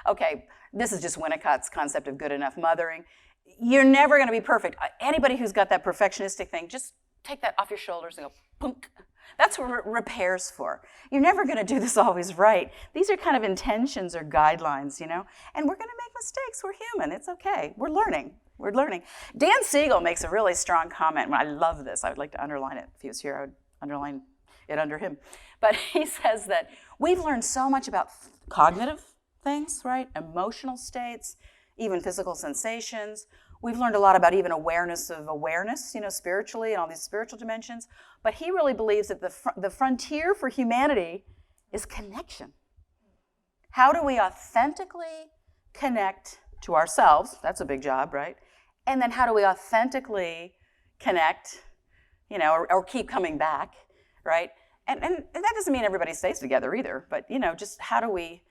Okay, this is just Winnicott's concept of good enough mothering. You're never going to be perfect. Anybody who's got that perfectionistic thing, just take that off your shoulders and go, punk. That's what repair's for. You're never going to do this always right. These are kind of intentions or guidelines, and we're going to make mistakes. We're human. It's okay. We're learning. Dan Siegel makes a really strong comment. I love this. I would like to underline it. If he was here, I would underline it under him. But he says that we've learned so much about cognitive things, right? Emotional states, even physical sensations. We've learned a lot about even awareness of awareness, spiritually and all these spiritual dimensions. But he really believes that the frontier for humanity is connection. How do we authentically connect to ourselves? That's a big job, right? And then how do we authentically connect, or keep coming back, right? And that doesn't mean everybody stays together either, but, just how do we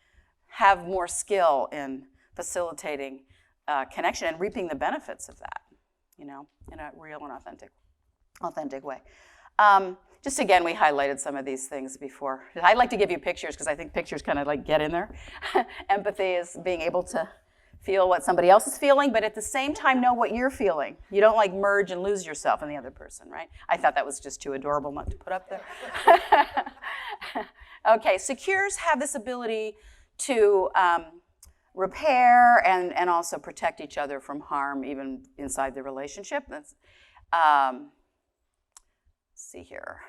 have more skill in facilitating connection and reaping the benefits of that, in a real and authentic way. Just again, we highlighted some of these things before. I like to give you pictures because I think pictures kind of like get in there. Empathy is being able to feel what somebody else is feeling, but at the same time know what you're feeling. You don't like merge and lose yourself in the other person, right? I thought that was just too adorable not to put up there. Okay, secures have this ability to repair and also protect each other from harm even inside the relationship. That's, let's see here.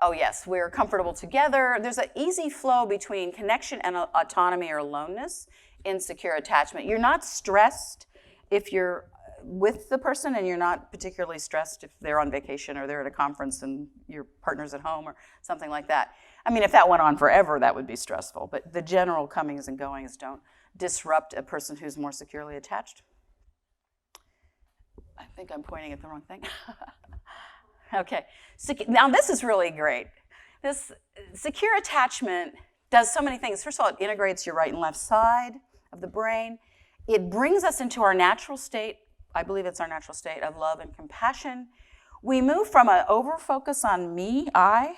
Oh yes, we're comfortable together. There's an easy flow between connection and autonomy or aloneness in secure attachment. You're not stressed if you're with the person and you're not particularly stressed if they're on vacation or they're at a conference and your partner's at home or something like that. I mean, if that went on forever, that would be stressful. But the general comings and goings don't disrupt a person who's more securely attached. I think I'm pointing at the wrong thing. Okay, now this is really great. This secure attachment does so many things. First of all, it integrates your right and left side of the brain. It brings us into our natural state, I believe it's our natural state, of love and compassion. We move from an over-focus on me, I,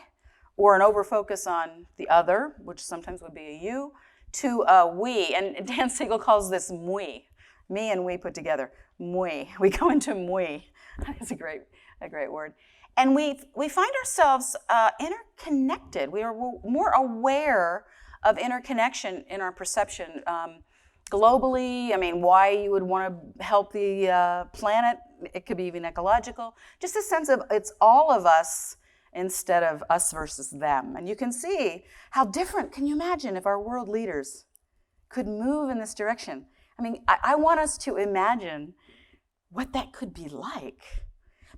or an over-focus on the other, which sometimes would be a you, to a we. And Dan Siegel calls this mui. Me and we put together, mui. We go into mui. That's a great word. And we find ourselves interconnected. We are more aware of interconnection in our perception. Globally, I mean, why you would want to help the planet, it could be even ecological. Just a sense of it's all of us instead of us versus them. And you can see how different, can you imagine if our world leaders could move in this direction? I mean, I want us to imagine what that could be like.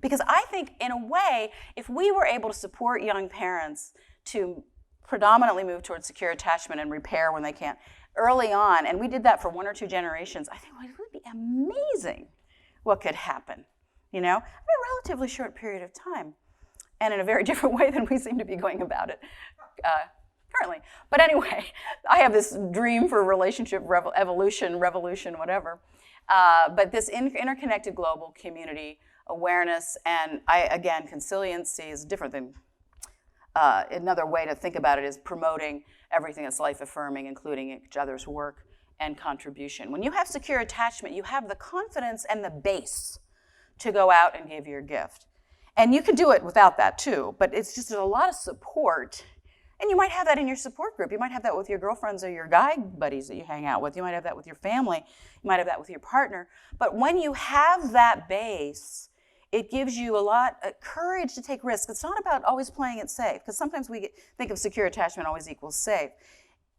Because I think, in a way, if we were able to support young parents to predominantly move towards secure attachment and repair when they can't early on, and we did that for 1 or 2 generations, I think it would be amazing what could happen, you know, in a relatively short period of time, and in a very different way than we seem to be going about it currently. But anyway, I have this dream for relationship evolution, revolution, whatever. But this interconnected global community awareness, and again, consiliency is different than, another way to think about it is promoting everything that's life-affirming, including each other's work and contribution. When you have secure attachment, you have the confidence and the base to go out and give your gift. And you can do it without that too, but it's just a lot of support. And you might have that in your support group. You might have that with your girlfriends or your guy buddies that you hang out with. You might have that with your family. You might have that with your partner. But when you have that base, it gives you a lot of courage to take risks. It's not about always playing it safe, because sometimes we think of secure attachment always equals safe.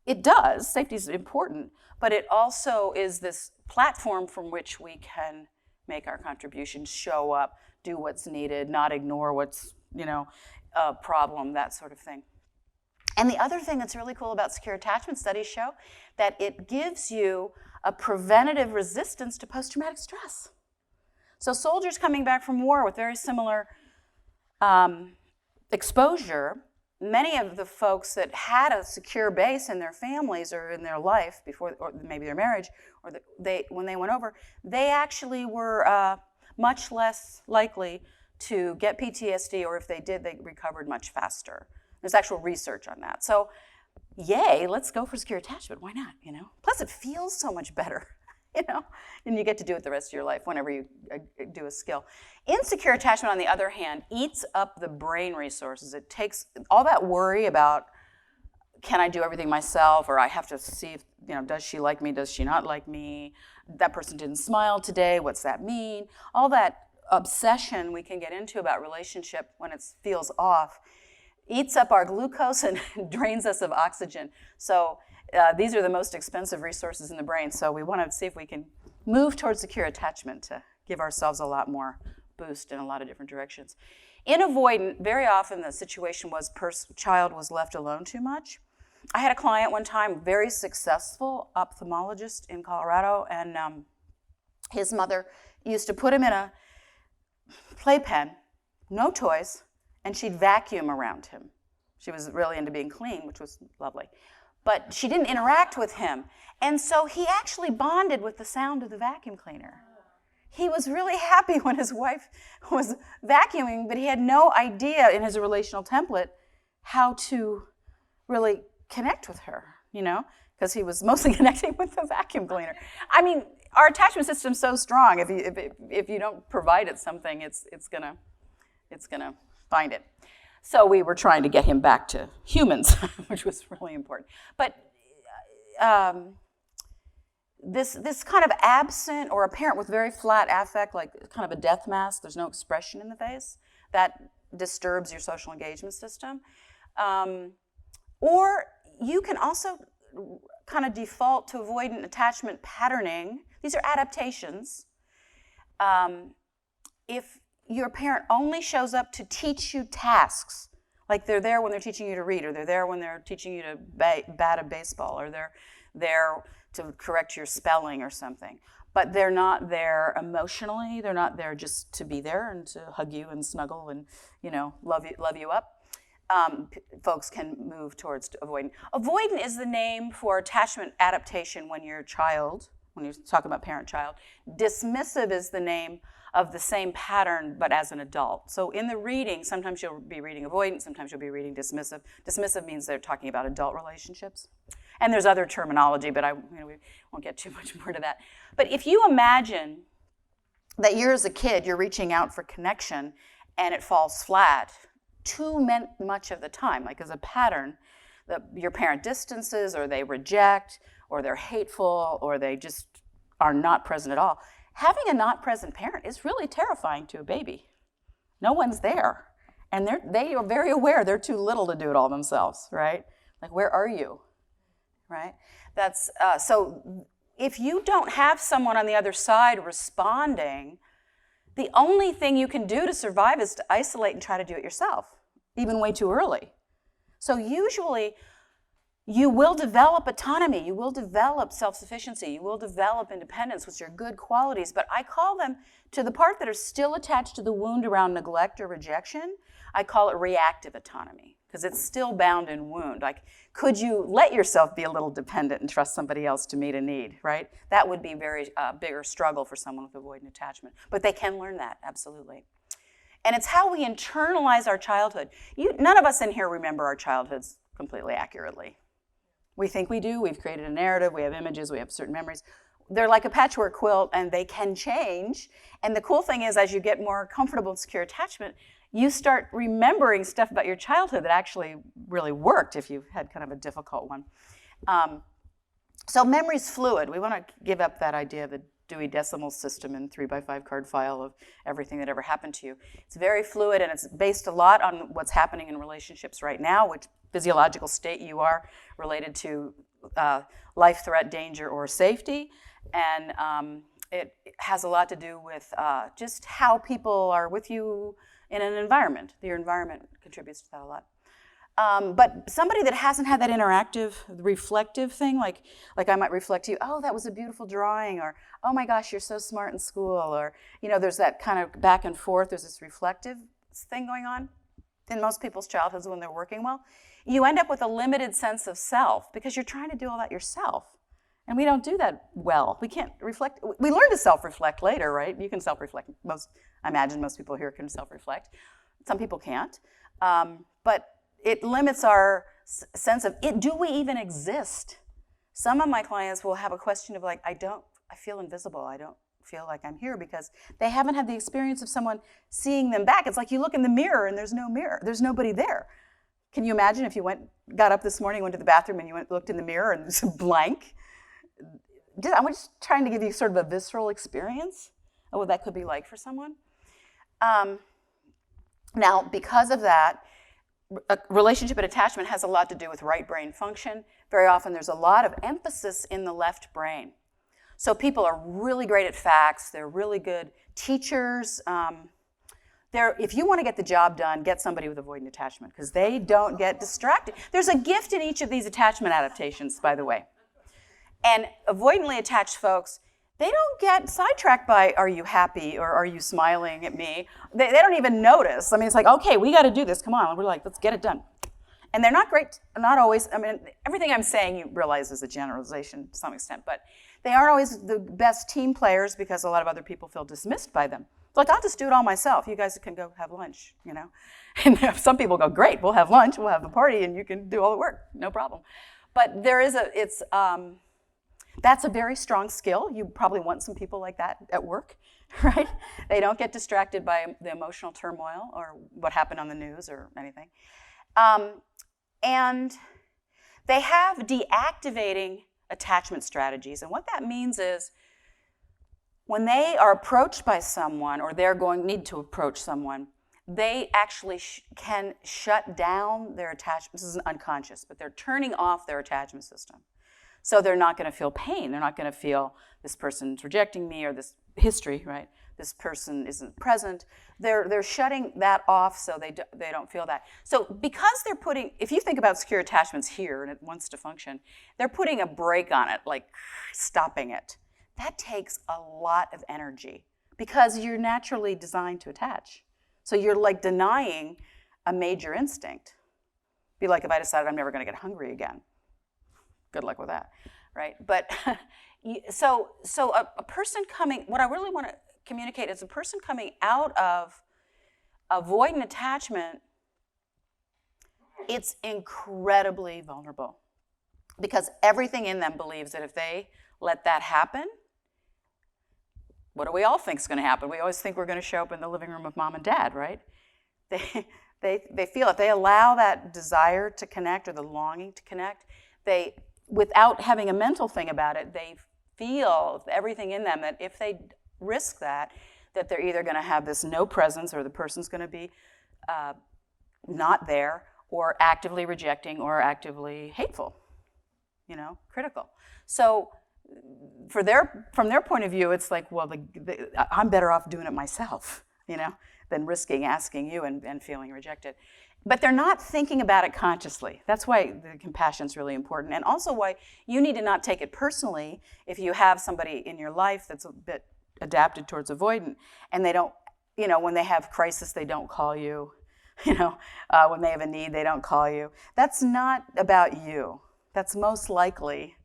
It does. Safety is important, but it also is this platform from which we can make our contributions, show up, do what's needed, not ignore what's, a problem, that sort of thing. And the other thing that's really cool about secure attachment, studies show that it gives you a preventative resistance to post-traumatic stress. So soldiers coming back from war with very similar exposure, many of the folks that had a secure base in their families or in their life before, or maybe their marriage, or when they went over, they actually were much less likely to get PTSD, or if they did, they recovered much faster. There's actual research on that. So, yay, let's go for secure attachment. Why not, Plus, it feels so much better, and you get to do it the rest of your life whenever you do a skill. Insecure attachment, on the other hand, eats up the brain resources. It takes all that worry about, can I do everything myself, or I have to see if, does she like me, does she not like me? That person didn't smile today, what's that mean? All that obsession we can get into about relationship when it feels off eats up our glucose and drains us of oxygen. So these are the most expensive resources in the brain. So we want to see if we can move towards secure attachment to give ourselves a lot more boost in a lot of different directions. In avoidant, very often the situation was child was left alone too much. I had a client one time, very successful ophthalmologist in Colorado, and his mother used to put him in a playpen, no toys, and she'd vacuum around him. She was really into being clean, which was lovely. But she didn't interact with him. And so he actually bonded with the sound of the vacuum cleaner. He was really happy when his wife was vacuuming, but he had no idea in his relational template how to really connect with her, because he was mostly connecting with the vacuum cleaner. I mean, our attachment system's so strong. If you don't provide it something, it's gonna find it. So we were trying to get him back to humans, which was really important. But this kind of absent, or a parent with very flat affect, like kind of a death mask, there's no expression in the face, that disturbs your social engagement system. Or you can also kind of default to avoidant attachment patterning. These are adaptations. If your parent only shows up to teach you tasks, like they're there when they're teaching you to read, or they're there when they're teaching you to bat a baseball, or they're there to correct your spelling or something, but they're not there emotionally, they're not there just to be there and to hug you and snuggle and, love you up, folks can move towards avoidant. Avoidant is the name for attachment adaptation when you're a child, when you're talking about parent-child. Dismissive is the name of the same pattern, but as an adult. So in the reading, sometimes you'll be reading avoidant, sometimes you'll be reading dismissive. Dismissive means they're talking about adult relationships. And there's other terminology, but we won't get too much more to that. But if you imagine that you're, as a kid, you're reaching out for connection and it falls flat too much of the time, like as a pattern, that your parent distances, or they reject, or they're hateful, or they just are not present at all. Having a not present parent is really terrifying to a baby. No one's there. And they are very aware they're too little to do it all themselves, right? Like, where are you, right? That's so if you don't have someone on the other side responding, the only thing you can do to survive is to isolate and try to do it yourself, even way too early. So usually, you will develop autonomy, you will develop self-sufficiency, you will develop independence, which are good qualities, but I call them, to the part that are still attached to the wound around neglect or rejection, I call it reactive autonomy, because it's still bound in wound. Like, could you let yourself be a little dependent and trust somebody else to meet a need, right? That would be a very bigger struggle for someone with avoidant attachment, but they can learn that, absolutely. And it's how we internalize our childhood. None of us in here remember our childhoods completely accurately. We think we do. We've created a narrative. We have images. We have certain memories. They're like a patchwork quilt, and they can change. And the cool thing is, as you get more comfortable in secure attachment, you start remembering stuff about your childhood that actually really worked if you've had kind of a difficult one. So memory's fluid. We want to give up that idea of a Dewey Decimal System and 3x5 card file of everything that ever happened to you. It's very fluid, and it's based a lot on what's happening in relationships right now, which physiological state you are related to life threat, danger, or safety. And it has a lot to do with just how people are with you in an environment. Your environment contributes to that a lot. But somebody that hasn't had that interactive, reflective thing, like I might reflect to you, oh, that was a beautiful drawing, or oh my gosh, you're so smart in school, or there's that kind of back and forth, there's this reflective thing going on in most people's childhoods when they're working well. You end up with a limited sense of self because you're trying to do all that yourself. And we don't do that well. We can't reflect. We learn to self-reflect later, right? You can self-reflect. I imagine most people here can self-reflect. Some people can't. But it limits our sense of, do we even exist? Some of my clients will have a question of like, I feel invisible. I don't feel like I'm here, because they haven't had the experience of someone seeing them back. It's like you look in the mirror and there's no mirror. There's nobody there. Can you imagine if you got up this morning, went to the bathroom, and you looked in the mirror and it's blank? I'm just trying to give you sort of a visceral experience of what that could be like for someone. Now, because of that, a relationship and attachment has a lot to do with right brain function. Very often there's a lot of emphasis in the left brain. So people are really great at facts. They're really good teachers. If you want to get the job done, get somebody with avoidant attachment, because they don't get distracted. There's a gift in each of these attachment adaptations, by the way. And avoidantly attached folks, they don't get sidetracked by, are you happy, or are you smiling at me? They don't even notice. I mean, it's like, okay, we got to do this. Come on. We're like, let's get it done. And they're not great, not always. I mean, everything I'm saying you realize is a generalization to some extent, but they aren't always the best team players because a lot of other people feel dismissed by them. It's like, I'll just do it all myself. You guys can go have lunch, And some people go, great, we'll have lunch, we'll have a party, and you can do all the work, no problem. But that's a very strong skill. You probably want some people like that at work, right? They don't get distracted by the emotional turmoil or what happened on the news or anything. And they have deactivating attachment strategies. And what that means is when they are approached by someone, or they're need to approach someone, they actually can shut down their attachment. This is unconscious, but they're turning off their attachment system. So they're not going to feel pain. They're not going to feel this person's rejecting me or this history, right? This person isn't present. They're shutting that off so they don't feel that. So because they're putting, if you think about secure attachments here and it wants to function, they're putting a brake on it, like stopping it. That takes a lot of energy because you're naturally designed to attach. So you're like denying a major instinct. Be like if I decided I'm never going to get hungry again. Good luck with that, right? But so a person coming, what I really want to communicate is a person coming out of avoidant attachment, it's incredibly vulnerable because everything in them believes that if they let that happen, what do we all think is going to happen? We always think we're going to show up in the living room of mom and dad, right? They feel if they allow that desire to connect or the longing to connect, without having a mental thing about it, they feel everything in them that if they risk that they're either going to have this no presence or the person's going to be not there or actively rejecting or actively hateful, critical. So from their point of view, it's like, well, I'm better off doing it myself, than risking asking you and feeling rejected. But they're not thinking about it consciously. That's why the compassion is really important. And also why you need to not take it personally if you have somebody in your life that's a bit adapted towards avoidant and they don't, when they have crisis, they don't call you, when they have a need, they don't call you. That's not about you. That's most likely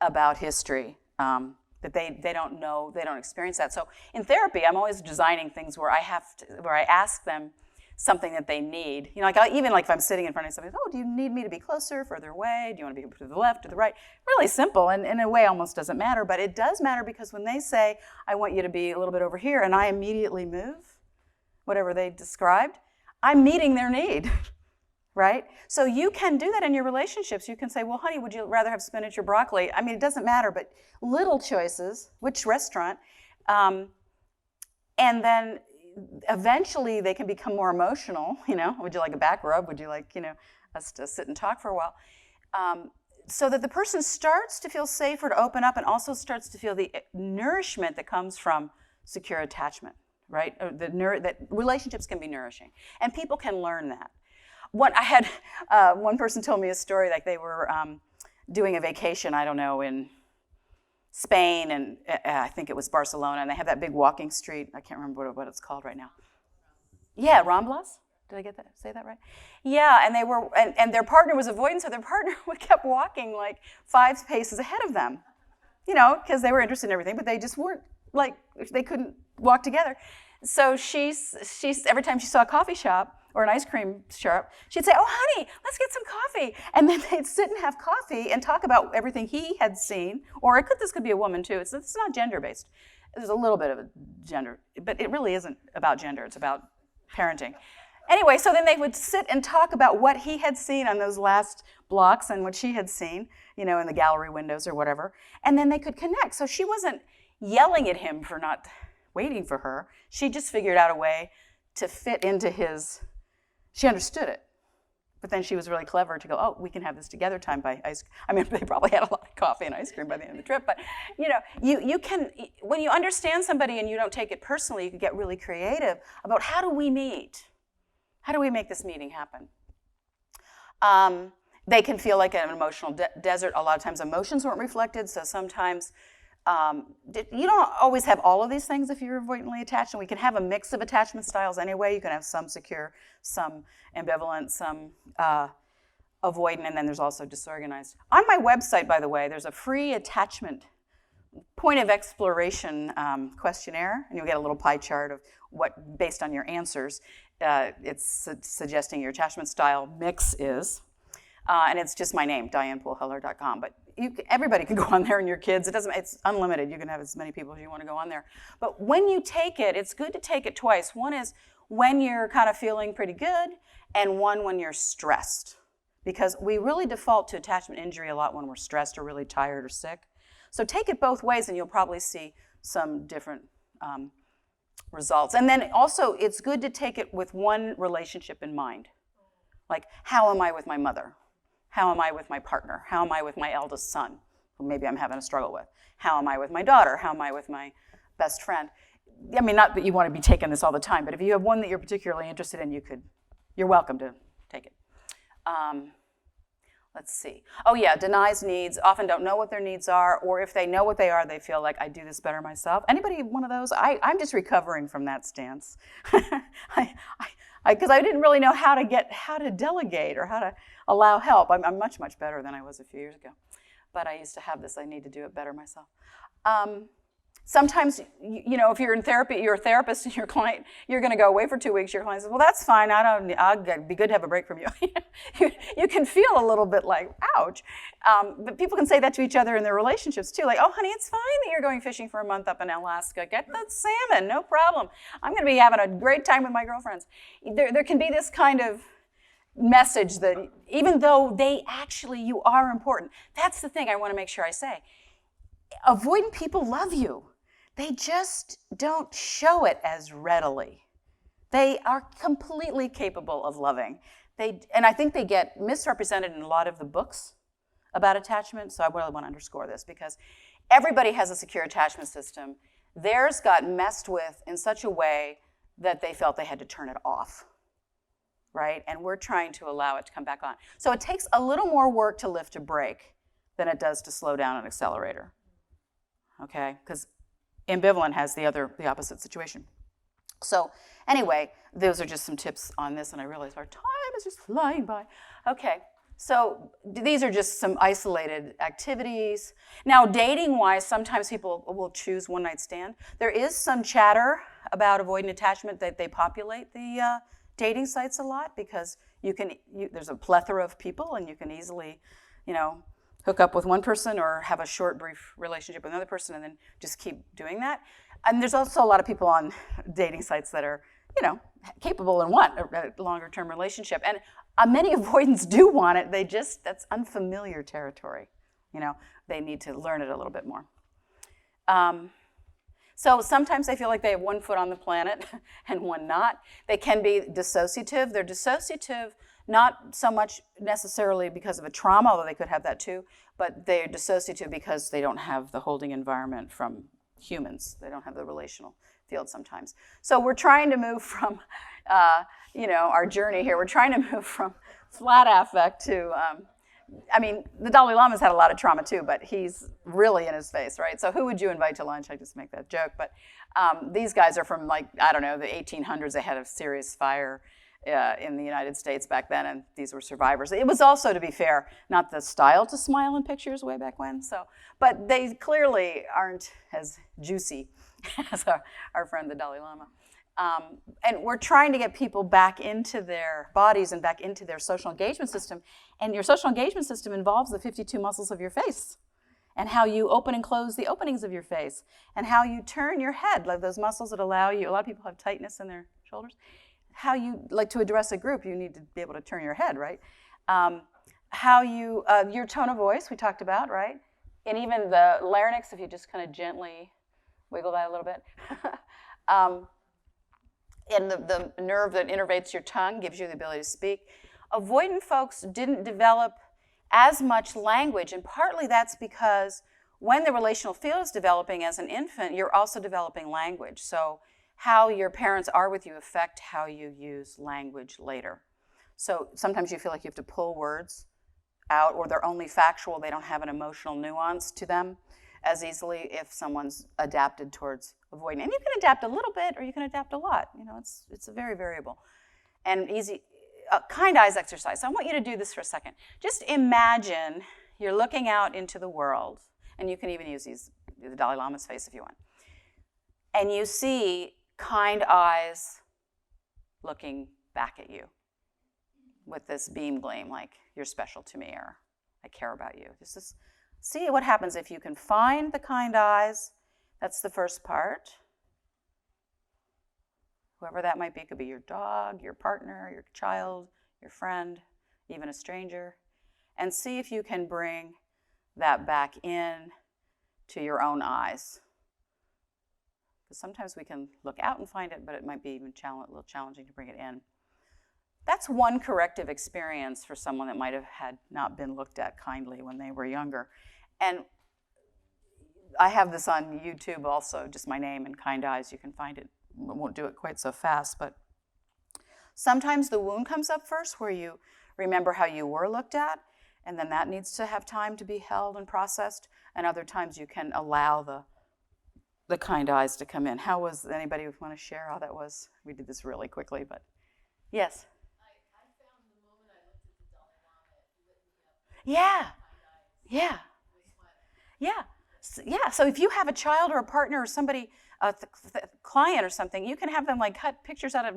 about history, that they don't know, they don't experience that. So in therapy, I'm always designing things where I ask them something that they need. Even if I'm sitting in front of somebody, do you need me to be closer, further away? Do you want to be to the left, to the right? Really simple, and in a way almost doesn't matter, but it does matter because when they say, I want you to be a little bit over here, and I immediately move, whatever they described, I'm meeting their need, right? So you can do that in your relationships. You can say, well, honey, would you rather have spinach or broccoli? It doesn't matter, but little choices, which restaurant, and then eventually they can become more emotional, would you like a back rub? Would you like, us to sit and talk for a while? So that the person starts to feel safer to open up and also starts to feel the nourishment that comes from secure attachment, right? That relationships can be nourishing. And people can learn that. One person told me a story, like they were doing a vacation, I don't know, in Spain, and I think it was Barcelona, and they have that big walking street. I can't remember what it's called right now. Yeah, Ramblas? Did I say that right? Yeah, and they were, and their partner was avoidant, so their partner kept walking like 5 paces ahead of them, because they were interested in everything, but they just weren't, they couldn't walk together. So she every time she saw a coffee shop or an ice cream shop, she'd say, oh, honey, let's get some coffee. And then they'd sit and have coffee and talk about everything he had seen. Or this could be a woman, too. It's not gender-based. There's a little bit of a gender, but it really isn't about gender. It's about parenting. Anyway, so then they would sit and talk about what he had seen on those last blocks and what she had seen, in the gallery windows or whatever. And then they could connect. So she wasn't yelling at him for not waiting for her. She just figured out a way to fit into his. She understood it. But then she was really clever to go, oh, we can have this together time by ice cream. They probably had a lot of coffee and ice cream by the end of the trip. But, you can, when you understand somebody and you don't take it personally, you can get really creative about how do we meet? How do we make this meeting happen? They can feel like an emotional desert. A lot of times emotions weren't reflected, so sometimes you don't always have all of these things if you're avoidantly attached, and we can have a mix of attachment styles anyway. You can have some secure, some ambivalent, some avoidant, and then there's also disorganized. On my website, by the way, there's a free attachment point of exploration questionnaire, and you'll get a little pie chart of what, based on your answers, it's suggesting your attachment style mix is. And it's just my name, dianepoolheller.com. But everybody can go on there, and your kids. It's unlimited. You can have as many people as you want to go on there. But when you take it, it's good to take it twice. One is when you're kind of feeling pretty good, and one when you're stressed. Because we really default to attachment injury a lot when we're stressed or really tired or sick. So take it both ways, and you'll probably see some different results. And then also, it's good to take it with one relationship in mind. Like, how am I with my mother? How am I with my partner? How am I with my eldest son? who maybe I'm having a struggle with? How am I with my daughter? How am I with my best friend? I mean, not that you want to be taking this all the time, but if you have one that you're particularly interested in, you're welcome to take it. Let's see. Oh yeah, denies needs, often don't know what their needs are, or if they know what they are, they feel like I do this better myself. Anybody one of those? I'm just recovering from that stance. Because I didn't really know how to delegate or how to allow help. I'm much, much better than I was a few years ago. But I used to have this, I need to do it better myself. Sometimes, if you're in therapy, you're a therapist and your client, you're going to go away for 2 weeks. Your client says, well, that's fine. I'll be good to have a break from you. You can feel a little bit like, ouch. But people can say that to each other in their relationships too. Like, oh, honey, it's fine that you're going fishing for a month up in Alaska. Get the salmon, no problem. I'm going to be having a great time with my girlfriends. There can be this kind of message that even though you are important, that's the thing I want to make sure I say. Avoidant people love you. They just don't show it as readily. They are completely capable of loving. And I think they get misrepresented in a lot of the books about attachment, so I really want to underscore this because everybody has a secure attachment system. Theirs got messed with in such a way that they felt they had to turn it off, right? And we're trying to allow it to come back on. So it takes a little more work to lift a brake than it does to slow down an accelerator, okay? Because ambivalent has the opposite situation. So anyway, those are just some tips on this, and I realize our time is just flying by. Okay, so these are just some isolated activities. Now, dating-wise, sometimes people will choose one-night stand. There is some chatter about avoidant attachment that they populate the dating sites a lot because there's a plethora of people, and you can easily, hook up with one person or have a short, brief relationship with another person and then just keep doing that. And there's also a lot of people on dating sites that are, capable and want a longer-term relationship. And many avoidants do want it. That's unfamiliar territory. They need to learn it a little bit more. So sometimes they feel like they have one foot on the planet and one not. They can be dissociative. They're dissociative not so much necessarily because of a trauma, although they could have that too, but they're dissociative because they don't have the holding environment from humans. They don't have the relational field sometimes. So we're trying to move from, our journey here. We're trying to move from flat affect to, the Dalai Lama's had a lot of trauma too, but he's really in his face, right? So who would you invite to lunch? I just make that joke, but these guys are from the 1800s. They had a serious fire in the United States back then, and these were survivors. It was also, to be fair, not the style to smile in pictures way back when, but they clearly aren't as juicy as our friend the Dalai Lama. And we're trying to get people back into their bodies and back into their social engagement system, and your social engagement system involves the 52 muscles of your face, and how you open and close the openings of your face, and how you turn your head, like those muscles that allow you, a lot of people have tightness in their shoulders, how you, like to address a group, you need to be able to turn your head, right? How you, your tone of voice, we talked about, right? And even the larynx, if you just kind of gently wiggle that a little bit. And the nerve that innervates your tongue gives you the ability to speak. Avoidant folks didn't develop as much language, and partly that's because when the relational field is developing as an infant, you're also developing language. So how your parents are with you affect how you use language later. So sometimes you feel like you have to pull words out, or they're only factual, they don't have an emotional nuance to them as easily if someone's adapted towards avoiding. And you can adapt a little bit, or you can adapt a lot. It's a very variable. And easy, kind eyes exercise. So I want you to do this for a second. Just imagine you're looking out into the world, and you can even use the Dalai Lama's face if you want. And you see kind eyes looking back at you with this beam gleam, like you're special to me, or I care about you. Just see what happens if you can find the kind eyes. That's the first part. Whoever that might be, it could be your dog, your partner, your child, your friend, even a stranger. And see if you can bring that back in to your own eyes. Because sometimes we can look out and find it, but it might be even a little challenging to bring it in. That's one corrective experience for someone that might have had not been looked at kindly when they were younger. And I have this on YouTube also, just my name and Kind Eyes. You can find it. I won't do it quite so fast, but sometimes the wound comes up first, where you remember how you were looked at, and then that needs to have time to be held and processed, and other times you can allow the Kind Eyes to come in. How was, anybody want to share how that was? We did this really quickly, but yes? I found the moment I looked at the Dalai Lama, it lit me up. Yeah, yeah, yeah. Yeah, so if you have a child or a partner or somebody, a client or something, you can have them like cut pictures out of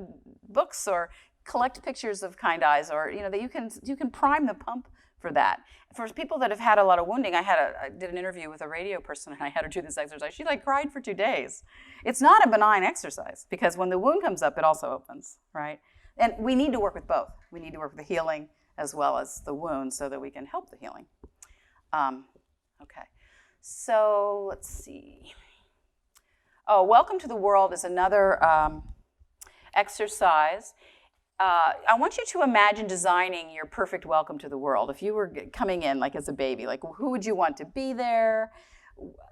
books or collect pictures of Kind Eyes, or that you can prime the pump for that. For people that have had a lot of wounding, I did an interview with a radio person, and I had her do this exercise. She cried for 2 days. It's not a benign exercise, because when the wound comes up, it also opens, right? And we need to work with both. We need to work with the healing as well as the wound, so that we can help the healing. Okay. So let's see. Oh, Welcome to the World is another exercise. I want you to imagine designing your perfect welcome to the world. If you were coming in as a baby, who would you want to be there?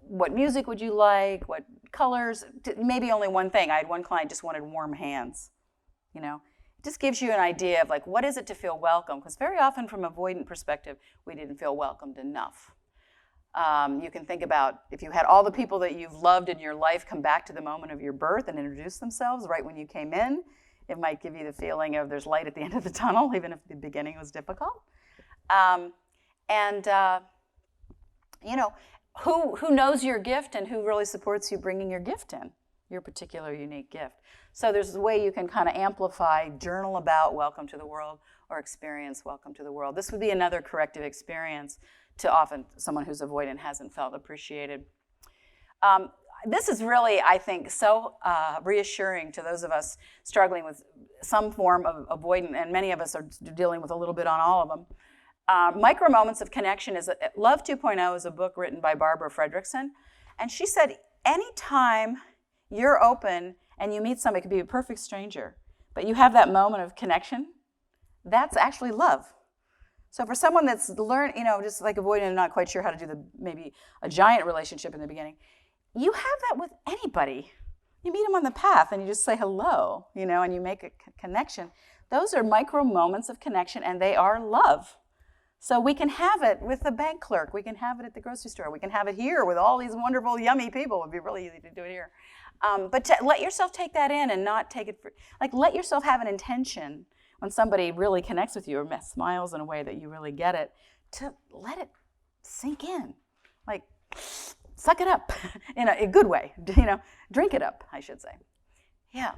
What music would you like? What colors? Maybe only one thing. I had one client just wanted warm hands. It just gives you an idea of what is it to feel welcome? Because very often from avoidant perspective, we didn't feel welcomed enough. You can think about if you had all the people that you've loved in your life come back to the moment of your birth and introduce themselves right when you came in. It might give you the feeling of there's light at the end of the tunnel, even if the beginning was difficult. Who knows your gift and who really supports you bringing your gift in, your particular unique gift. So there's a way you can kind of amplify, journal about Welcome to the World, or experience Welcome to the World. This would be another corrective experience to often someone who's avoidant hasn't felt appreciated. This is really, I think, so reassuring to those of us struggling with some form of avoidant, and many of us are dealing with a little bit on all of them. Micro Moments of Connection Love 2.0 is a book written by Barbara Fredrickson, and she said, anytime you're open and you meet somebody, it could be a perfect stranger, but you have that moment of connection, that's actually love. So for someone that's learned, just avoidant and not quite sure how to do maybe a giant relationship in the beginning, you have that with anybody. You meet them on the path and you just say hello, and you make a connection. Those are micro moments of connection, and they are love. So we can have it with the bank clerk. We can have it at the grocery store. We can have it here with all these wonderful, yummy people. It would be really easy to do it here. But to let yourself take that in and not take it for, let yourself have an intention when somebody really connects with you or smiles in a way that you really get it, to let it sink in. Suck it up in a good way, drink it up, I should say. Yeah.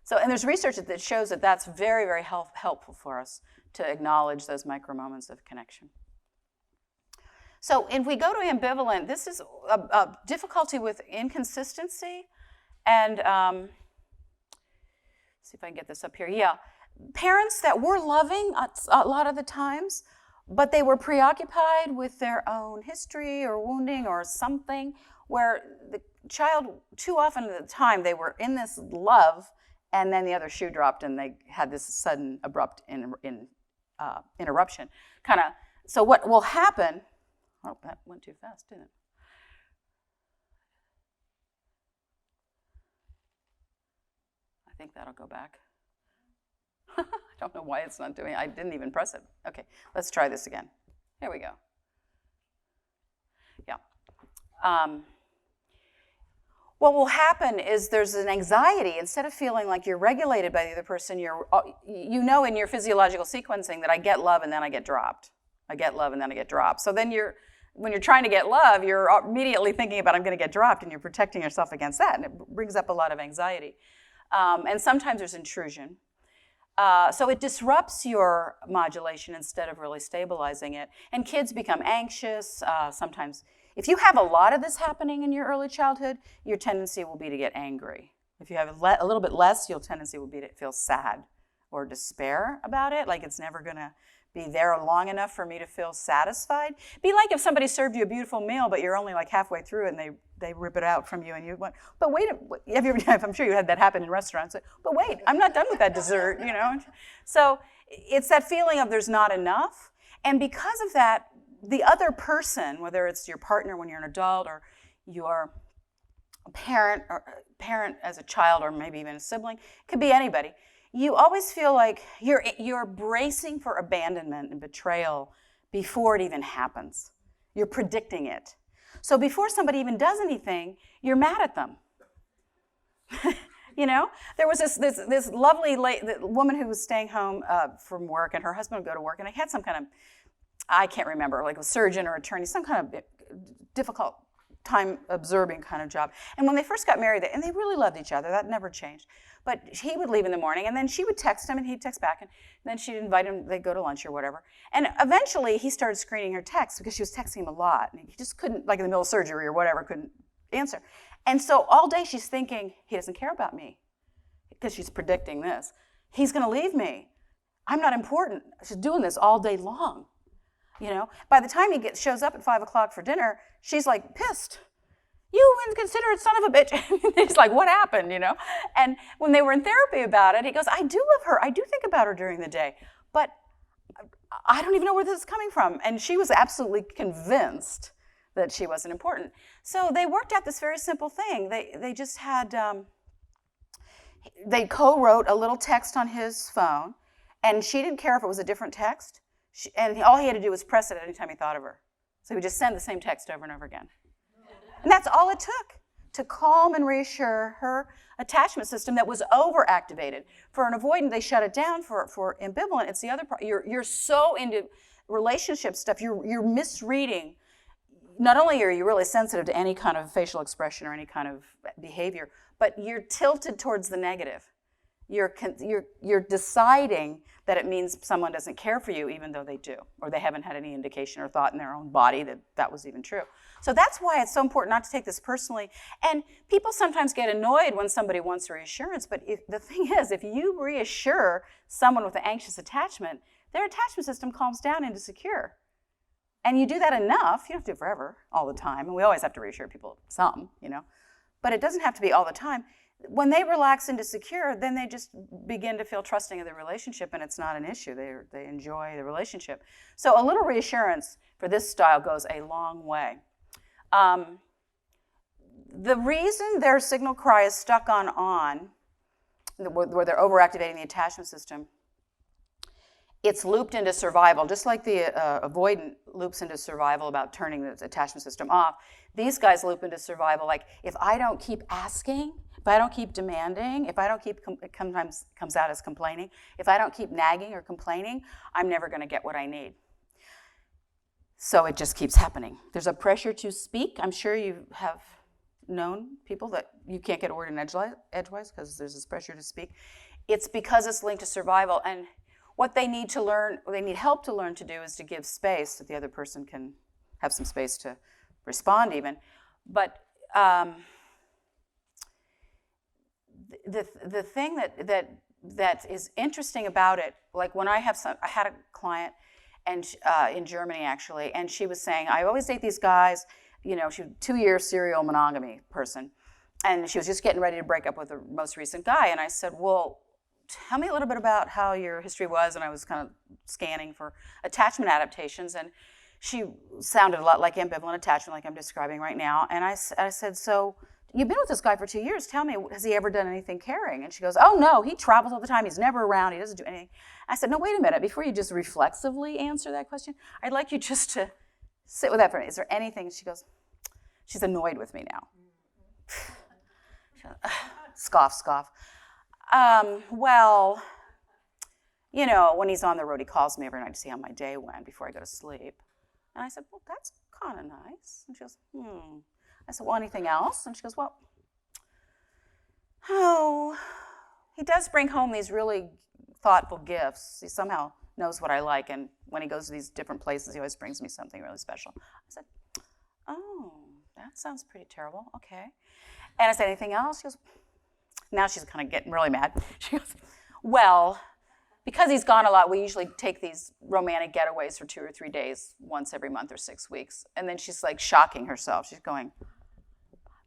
So, and there's research that shows that that's very, very helpful for us to acknowledge those micro moments of connection. So if we go to ambivalent, this is a difficulty with inconsistency, and see if I can get this up here. Yeah. Parents that were loving a lot of the times, but they were preoccupied with their own history or wounding or something, where the child, too often at the time, they were in this love, and then the other shoe dropped and they had this sudden, abrupt interruption. So what will happen, oh, that went too fast, didn't it? I think that'll go back. I don't know why it's not doing it. I didn't even press it. Okay, let's try this again. Here we go. Yeah. What will happen is there's an anxiety. Instead of feeling like you're regulated by the other person, you know in your physiological sequencing that I get love and then I get dropped. I get love and then I get dropped. So then when you're trying to get love, you're immediately thinking about I'm going to get dropped, and you're protecting yourself against that, and it brings up a lot of anxiety. And sometimes there's intrusion. So it disrupts your modulation instead of really stabilizing it. And kids become anxious. Sometimes, if you have a lot of this happening in your early childhood, your tendency will be to get angry. If you have a little bit less, your tendency will be to feel sad or despair about it, like it's never going to be there long enough for me to feel satisfied. Be like if somebody served you a beautiful meal, but you're only halfway through it and they rip it out from you, and you went, but wait, I'm sure you had that happen in restaurants, but wait, I'm not done with that dessert, So it's that feeling of there's not enough, and because of that, the other person, whether it's your partner when you're an adult or your parent as a child, or maybe even a sibling, it could be anybody. You always feel like you're bracing for abandonment and betrayal before it even happens. You're predicting it. So before somebody even does anything, you're mad at them. You know, there was this lovely woman who was staying home from work, and her husband would go to work, and he had some kind of, I can't remember, like a surgeon or attorney, some kind of difficult time observing kind of job. And when they first got married, and they really loved each other, that never changed. But he would leave in the morning, and then she would text him, and he'd text back, and then she'd invite him, they'd go to lunch or whatever. And eventually, he started screening her texts because she was texting him a lot, and he just couldn't, like in the middle of surgery or whatever, couldn't answer. And so all day she's thinking, he doesn't care about me, because she's predicting this. He's going to leave me. I'm not important. She's doing this all day long. You know, by the time he shows up at 5 o'clock for dinner, she's like pissed. You inconsiderate son of a bitch. He's like, what happened, you know? And when they were in therapy about it, he goes, I do love her. I do think about her during the day. But I don't even know where this is coming from. And she was absolutely convinced that she wasn't important. So they worked out this very simple thing. They just had, they co-wrote a little text on his phone, and she didn't care if it was a different text. And all he had to do was press it anytime he thought of her. So he would just send the same text over and over again. And that's all it took to calm and reassure her attachment system that was overactivated. For an avoidant, they shut it down. For ambivalent, it's the other part. You're so into relationship stuff, you're misreading. Not only are you really sensitive to any kind of facial expression or any kind of behavior, but you're tilted towards the negative. You're deciding that it means someone doesn't care for you, even though they do, or they haven't had any indication or thought in their own body that that was even true. So that's why it's so important not to take this personally. And people sometimes get annoyed when somebody wants reassurance, but the thing is, if you reassure someone with an anxious attachment, their attachment system calms down into secure. And you do that enough, you don't have to do it forever, all the time, and we always have to reassure people some, you know, but it doesn't have to be all the time. When they relax into secure, then they just begin to feel trusting of the relationship, and it's not an issue. They enjoy the relationship. So a little reassurance for this style goes a long way. The reason their signal cry is stuck on, where they're overactivating the attachment system, it's looped into survival, just like the avoidant loops into survival about turning the attachment system off. These guys loop into survival, like if I don't keep asking, if I don't keep demanding, if I don't keep, it sometimes comes out as complaining, if I don't keep nagging or complaining, I'm never going to get what I need. So it just keeps happening. There's a pressure to speak. I'm sure you have known people that you can't get a word in edgewise because there's this pressure to speak. It's because it's linked to survival, and what they need to learn, or they need help to learn to do, is to give space so that the other person can have some space to respond even. But the thing that is interesting about it, like when I had a client, and in Germany actually, and she was saying, I always date these guys, you know, she was a 2-year serial monogamy person, and she was just getting ready to break up with the most recent guy, and I said, well, tell me a little bit about how your history was, and I was kind of scanning for attachment adaptations, and she sounded a lot like ambivalent attachment, like I'm describing right now, and I said, so you've been with this guy for 2 years, tell me, has he ever done anything caring? And she goes, oh no, he travels all the time, he's never around, he doesn't do anything. I said, no, wait a minute, before you just reflexively answer that question, I'd like you just to sit with that for a minute. Is there anything? She goes, she's annoyed with me now. Scoff. Well, you know, when he's on the road, he calls me every night to see how my day went before I go to sleep. And I said, well, that's kind of nice. And she goes, I said, well, anything else? And she goes, well, he does bring home these really thoughtful gifts. He somehow knows what I like, and when he goes to these different places, he always brings me something really special. I said, oh, that sounds pretty terrible, okay. And I said, anything else? She goes, now she's kind of getting really mad. She goes, well, because he's gone a lot, we usually take these romantic getaways for 2 or 3 days, once every month or 6 weeks. And then she's like shocking herself. She's going,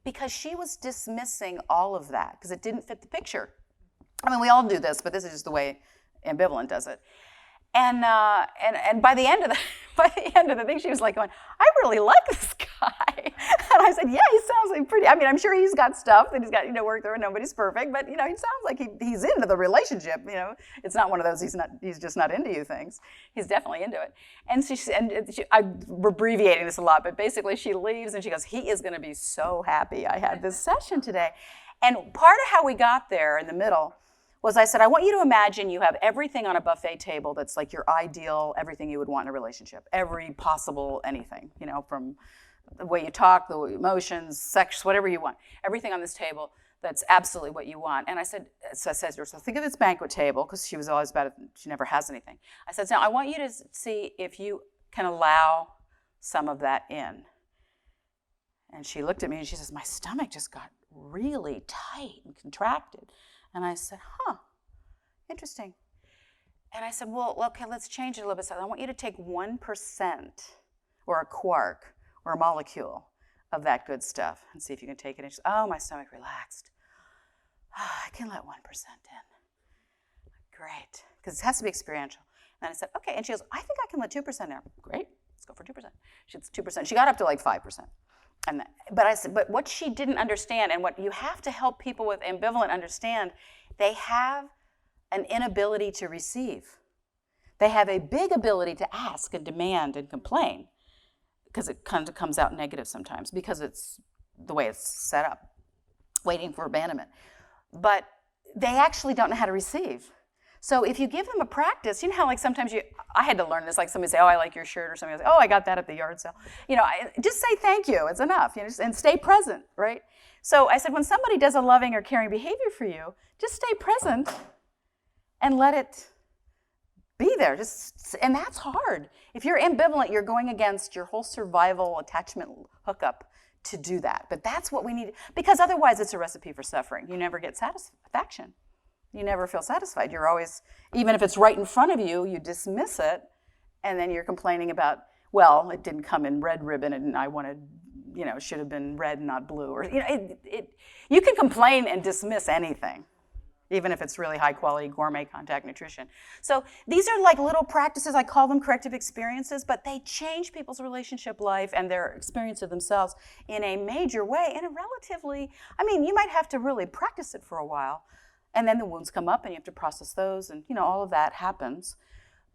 because she was dismissing all of that, because it didn't fit the picture. I mean, we all do this, but this is just the way ambivalent does it. And by the end of the by the end of the thing, she was like going, I really like this guy. And I said, yeah, he sounds like pretty. I mean, I'm sure he's got stuff that he's got, work through, and nobody's perfect, but he sounds like he's into the relationship. It's not one of those he's just not into you things. He's definitely into it. And I'm abbreviating this a lot, but basically she leaves and she goes, he is going to be so happy I had this session today. And part of how we got there in the middle was I said, I want you to imagine you have everything on a buffet table that's like your ideal, everything you would want in a relationship, every possible anything, from the way you talk, the emotions, sex, whatever you want, everything on this table that's absolutely what you want. And I said to her, so think of this banquet table, because she was always about it, she never has anything. I said, now I want you to see if you can allow some of that in. And she looked at me and she says, my stomach just got really tight and contracted. And I said, interesting. And I said, well, okay, let's change it a little bit. So I want you to take 1% or a quark or a molecule of that good stuff and see if you can take it. And she said, oh, my stomach relaxed. I can let 1% in. Great, because it has to be experiential. And I said, okay. And she goes, I think I can let 2% in. Great, let's go for 2%. She's 2%. She got up to like 5%. But I said, but what she didn't understand, and what you have to help people with ambivalent understand, they have an inability to receive. They have a big ability to ask and demand and complain, because it kind of comes out negative sometimes, because it's the way it's set up, waiting for abandonment. But they actually don't know how to receive. So if you give them a practice, how like sometimes I had to learn this, like somebody say, oh, I like your shirt, or somebody goes, oh, I got that at the yard sale. Just say thank you, it's enough, and stay present, right? So I said, when somebody does a loving or caring behavior for you, just stay present and let it be there. And that's hard. If you're ambivalent, you're going against your whole survival attachment hookup to do that. But that's what we need, because otherwise it's a recipe for suffering. You never get satisfaction. You never feel satisfied. You're always, even if it's right in front of you, you dismiss it, and then you're complaining about, well, it didn't come in red ribbon, and I wanted, it should have been red, not blue. Or you can complain and dismiss anything, even if it's really high quality gourmet contact nutrition. So these are like little practices. I call them corrective experiences, but they change people's relationship life and their experience of themselves in a major way, in a relatively, you might have to really practice it for a while. And then the wounds come up and you have to process those, and all of that happens.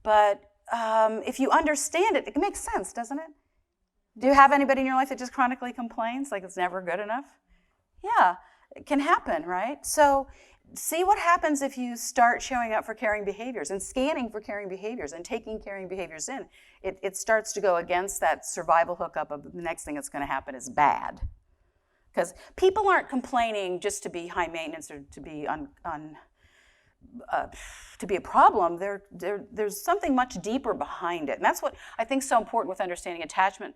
But if you understand it, it makes sense, doesn't it? Do you have anybody in your life that just chronically complains, like it's never good enough? Yeah, it can happen, right? So see what happens if you start showing up for caring behaviors and scanning for caring behaviors and taking caring behaviors in. It starts to go against that survival hookup of the next thing that's going to happen is bad. Because people aren't complaining just to be high maintenance or to be to be a problem. There's something much deeper behind it, and that's what I think is so important with understanding attachment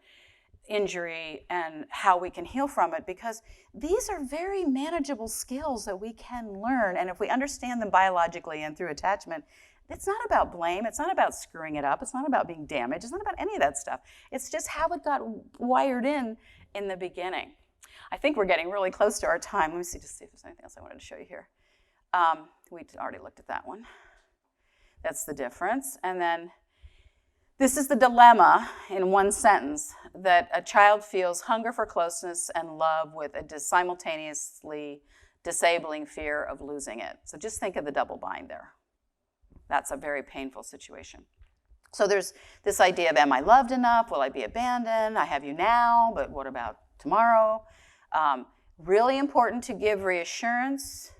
injury and how we can heal from it. Because these are very manageable skills that we can learn, and if we understand them biologically and through attachment, it's not about blame. It's not about screwing it up. It's not about being damaged. It's not about any of that stuff. It's just how it got wired in the beginning. I think we're getting really close to our time. Let me see if there's anything else I wanted to show you here. We already looked at that one. That's the difference. And then this is the dilemma in one sentence, that a child feels hunger for closeness and love with a simultaneously disabling fear of losing it. So just think of the double bind there. That's a very painful situation. So there's this idea of, am I loved enough? Will I be abandoned? I have you now, but what about tomorrow? Really important to give reassurance,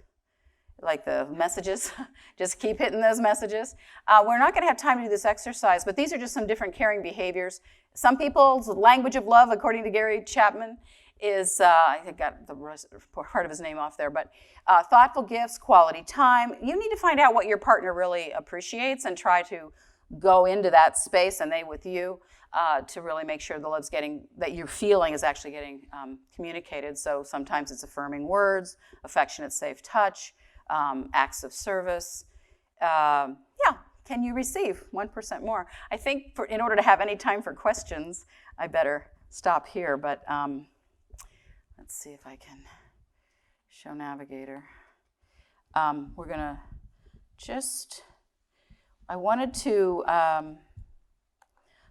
like the messages. Just keep hitting those messages. We're not going to have time to do this exercise, but these are just some different caring behaviors. Some people's language of love, according to Gary Chapman, is, I think I got the part of his name off there, but thoughtful gifts, quality time. You need to find out what your partner really appreciates and try to go into that space and they with you to really make sure the love's that you're feeling is actually getting communicated. So sometimes it's affirming words, affectionate, safe touch, acts of service. Can you receive 1% more? I think in order to have any time for questions, I better stop here, but let's see if I can show Navigator. We're gonna just I wanted to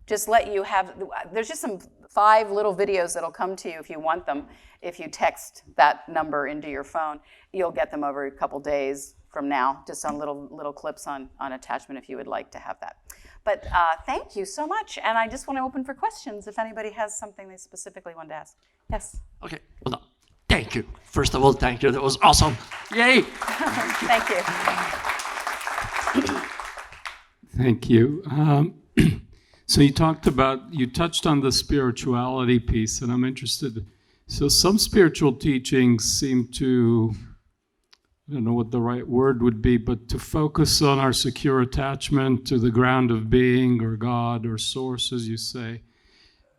just let you have, there's just some 5 little videos that'll come to you if you want them. If you text that number into your phone, you'll get them over a couple days from now, just on little clips on attachment if you would like to have that. But thank you so much. And I just want to open for questions if anybody has something they specifically wanted to ask. Yes? Okay, well, thank you. First of all, thank you. That was awesome. Yay! Thank you. Thank you. So you touched on the spirituality piece, and I'm interested. So some spiritual teachings seem to, I don't know what the right word would be, but to focus on our secure attachment to the ground of being or God or source, as you say,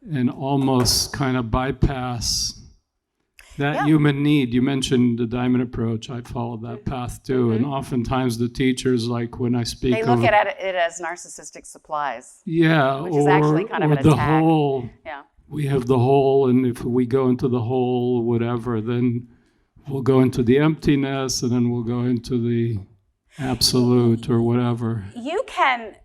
and almost kind of bypass that human need. You mentioned the diamond approach. I followed that path too. And oftentimes the teachers, like when I speak They look at it as narcissistic supplies. Yeah, which is actually kind of an the attack. whole, Yeah. we have the whole, and if we go into the whole, whatever, then we'll go into the emptiness, and then we'll go into the absolute or whatever. You can,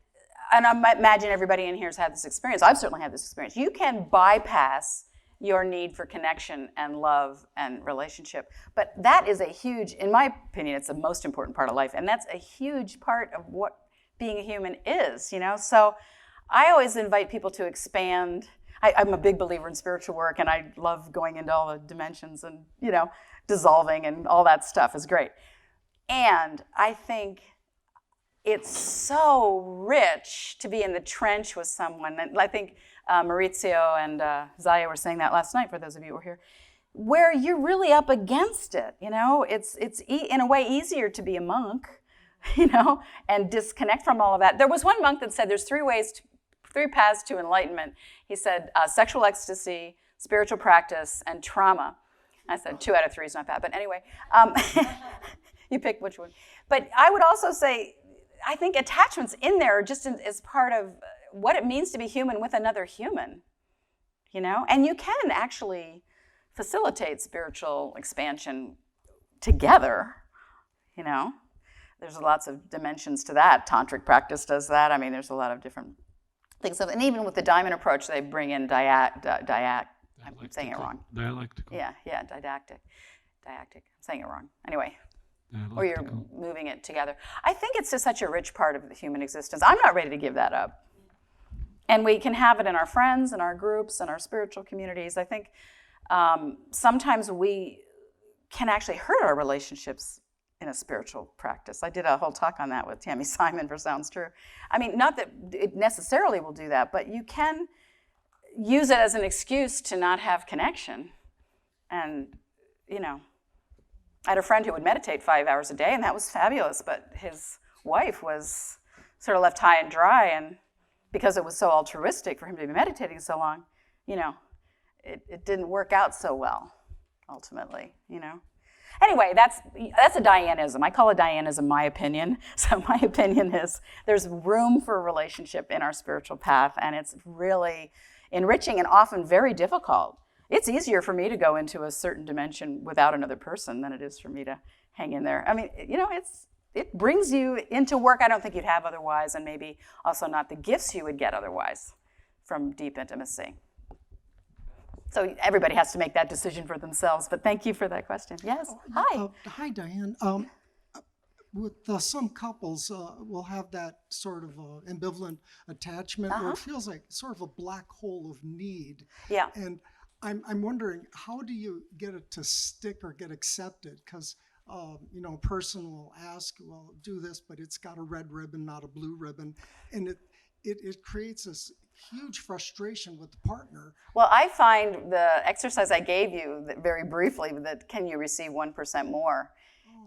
and I imagine everybody in here has had this experience. I've certainly had this experience. You can bypass your need for connection and love and relationship. But that is a huge, in my opinion, it's the most important part of life. And that's a huge part of what being a human is, So I always invite people to expand. I'm a big believer in spiritual work, and I love going into all the dimensions and, dissolving and all that stuff is great. And I think it's so rich to be in the trench with someone. And I think Maurizio and Zaya were saying that last night, for those of you who were here, where you're really up against it. It's in a way easier to be a monk, and disconnect from all of that. There was one monk that said there's 3 paths to enlightenment. He said sexual ecstasy, spiritual practice, and trauma. I said 2 out of 3 is not bad, but anyway, you pick which one. But I would also say, I think attachment's in there just as part of what it means to be human with another human, And you can actually facilitate spiritual expansion together, There's lots of dimensions to that. Tantric practice does that. I mean, there's a lot of different things. And even with the diamond approach, they bring in I'm saying it wrong. Dialectical. Yeah, didactic. I'm saying it wrong. Anyway. Or you're moving it together. I think it's just such a rich part of the human existence. I'm not ready to give that up. And we can have it in our friends, in our groups, in our spiritual communities. I think sometimes we can actually hurt our relationships in a spiritual practice. I did a whole talk on that with Tammy Simon for Sounds True. I mean, not that it necessarily will do that, but you can use it as an excuse to not have connection. And, I had a friend who would meditate 5 hours a day, and that was fabulous, but his wife was sort of left high and dry, and because it was so altruistic for him to be meditating so long, it didn't work out so well, ultimately, Anyway, that's a Dianism. I call it Dianism my opinion. So my opinion is there's room for a relationship in our spiritual path, and it's really enriching and often very difficult. It's easier for me to go into a certain dimension without another person than it is for me to hang in there. I mean, it brings you into work I don't think you'd have otherwise, and maybe also not the gifts you would get otherwise from deep intimacy. So everybody has to make that decision for themselves, but thank you for that question. Yes, hi. Hi, Diane. With some couples will have that sort of ambivalent attachment where it feels like sort of a black hole of need. Yeah. And I'm wondering, how do you get it to stick or get accepted? Because, a person will ask, well, do this, but it's got a red ribbon, not a blue ribbon. And it creates this huge frustration with the partner. Well, I find the exercise I gave you very briefly, that can you receive 1% more,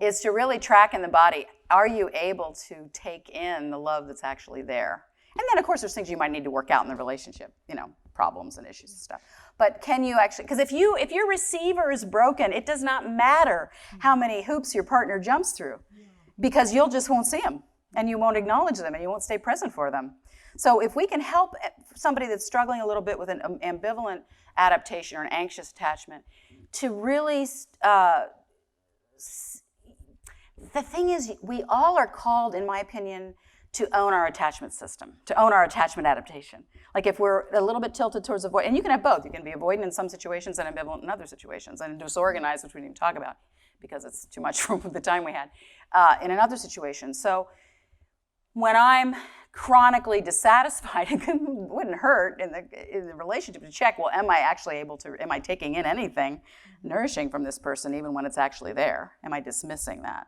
is to really track in the body, are you able to take in the love that's actually there? And then, of course, there's things you might need to work out in the relationship, problems and issues and stuff. But can you actually, because if your receiver is broken, it does not matter how many hoops your partner jumps through, because you'll just won't see them, and you won't acknowledge them, and you won't stay present for them. So if we can help somebody that's struggling a little bit with an ambivalent adaptation or an anxious attachment to really, the thing is, we all are called, in my opinion, to own our attachment system, to own our attachment adaptation. Like if we're a little bit tilted towards avoid, and you can have both. You can be avoidant in some situations and ambivalent in other situations, and disorganized, which we didn't even talk about because it's too much for the time we had, in another situation. So when I'm chronically dissatisfied, it wouldn't hurt in the relationship to check, well, am I taking in anything nourishing from this person even when it's actually there? Am I dismissing that?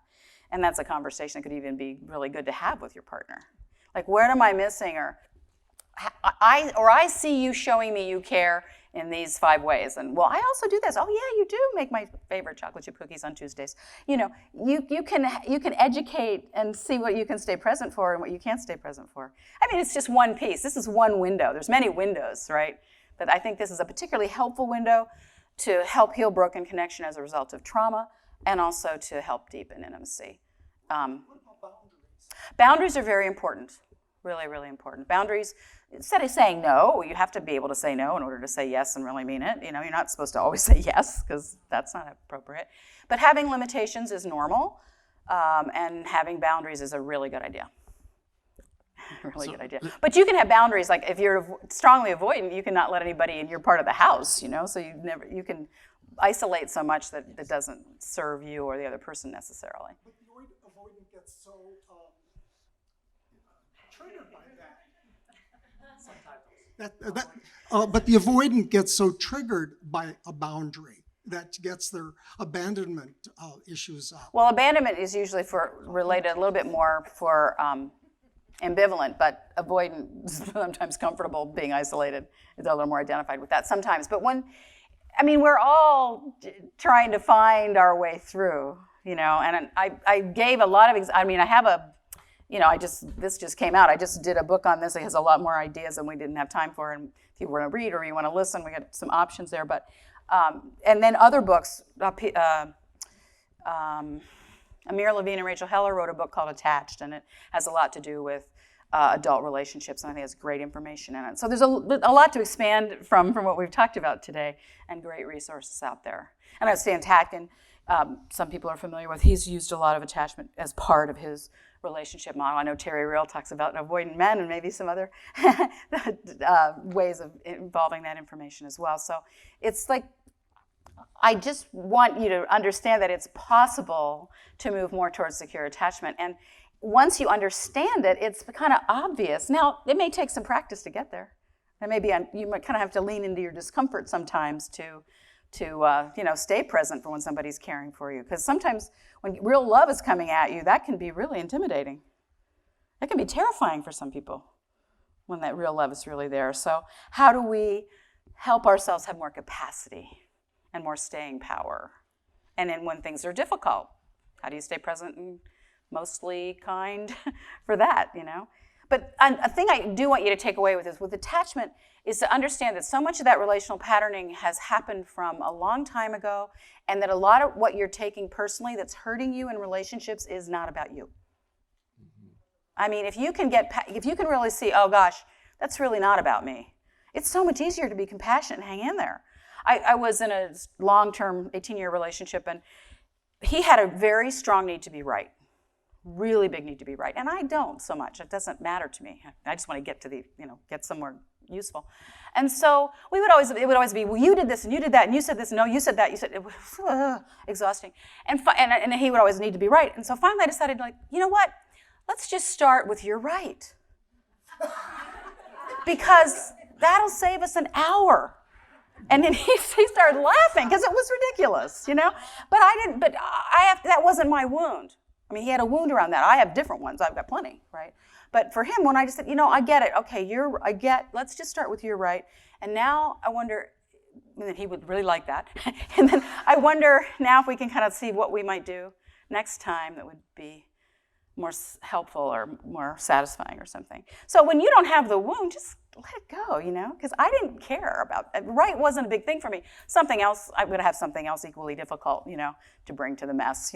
And that's a conversation that could even be really good to have with your partner. Like, where am I missing? Or I see you showing me you care in these 5 ways. And, well, I also do this. Oh, yeah, you do make my favorite chocolate chip cookies on Tuesdays. You can educate and see what you can stay present for and what you can't stay present for. I mean, it's just one piece. This is one window. There's many windows, right? But I think this is a particularly helpful window to help heal broken connection as a result of trauma, and also to help deepen intimacy. Boundaries are very important, really, really important. Boundaries, instead of saying no, you have to be able to say no in order to say yes and really mean it. You're not supposed to always say yes, because that's not appropriate. But having limitations is normal, and having boundaries is a really good idea. Really good idea. But you can have boundaries, like if you're strongly avoidant, you cannot let anybody in your part of the house, so you can isolate so much that it doesn't serve you or the other person necessarily. But the avoidant gets so triggered by that. But the avoidant gets so triggered by a boundary that gets their abandonment issues up. Well, abandonment is usually related a little bit more for ambivalent, but avoidant is sometimes comfortable being isolated. They're a little more identified with that sometimes. But we're all trying to find our way through, and I gave a lot of, this just came out. I just did a book on this. It has a lot more ideas than we didn't have time for. And if you want to read or you want to listen, we got some options there. But, and then other books, Amir Levine and Rachel Heller wrote a book called Attached, and it has a lot to do with adult relationships, and I think has great information in it. So there's a lot to expand from what we've talked about today, and great resources out there. And I know Stan Tatkin, some people are familiar with, he's used a lot of attachment as part of his relationship model. I know Terry Real talks about avoidant men and maybe some other ways of involving that information as well. So it's like, I just want you to understand that it's possible to move more towards secure attachment. And once you understand it, it's kind of obvious. Now, it may take some practice to get there. And maybe you might kind of have to lean into your discomfort sometimes to stay present for when somebody's caring for you. Because sometimes when real love is coming at you, that can be really intimidating. That can be terrifying for some people when that real love is really there. So how do we help ourselves have more capacity and more staying power? And then when things are difficult, how do you stay present and mostly kind for that, But a thing I do want you to take away with attachment is to understand that so much of that relational patterning has happened from a long time ago, and that a lot of what you're taking personally that's hurting you in relationships is not about you. I mean, if you can really see, oh gosh, that's really not about me, it's so much easier to be compassionate and hang in there. I was in a long-term 18-year relationship, and he had a very strong need to be right. Really big need to be right. And I don't so much. It doesn't matter to me. I just want to get to get somewhere useful. And so it would always be, well, you did this and you did that and you said this, no, you said that, you said, it was exhausting. And he would always need to be right. And so finally I decided, you know what? Let's just start with you're right. Because that'll save us an hour. And then he started laughing because it was ridiculous, But that wasn't my wound. I mean, he had a wound around that. I have different ones. I've got plenty, right? But for him, when I just said, I get it. Okay, let's just start with you're right. And now I wonder, and then he would really like that. And then I wonder now if we can kind of see what we might do next time that would be more helpful or more satisfying or something. So when you don't have the wound, just let it go, because I didn't care about it. Right wasn't a big thing for me. Something else, I'm going to have something else equally difficult, to bring to the mess,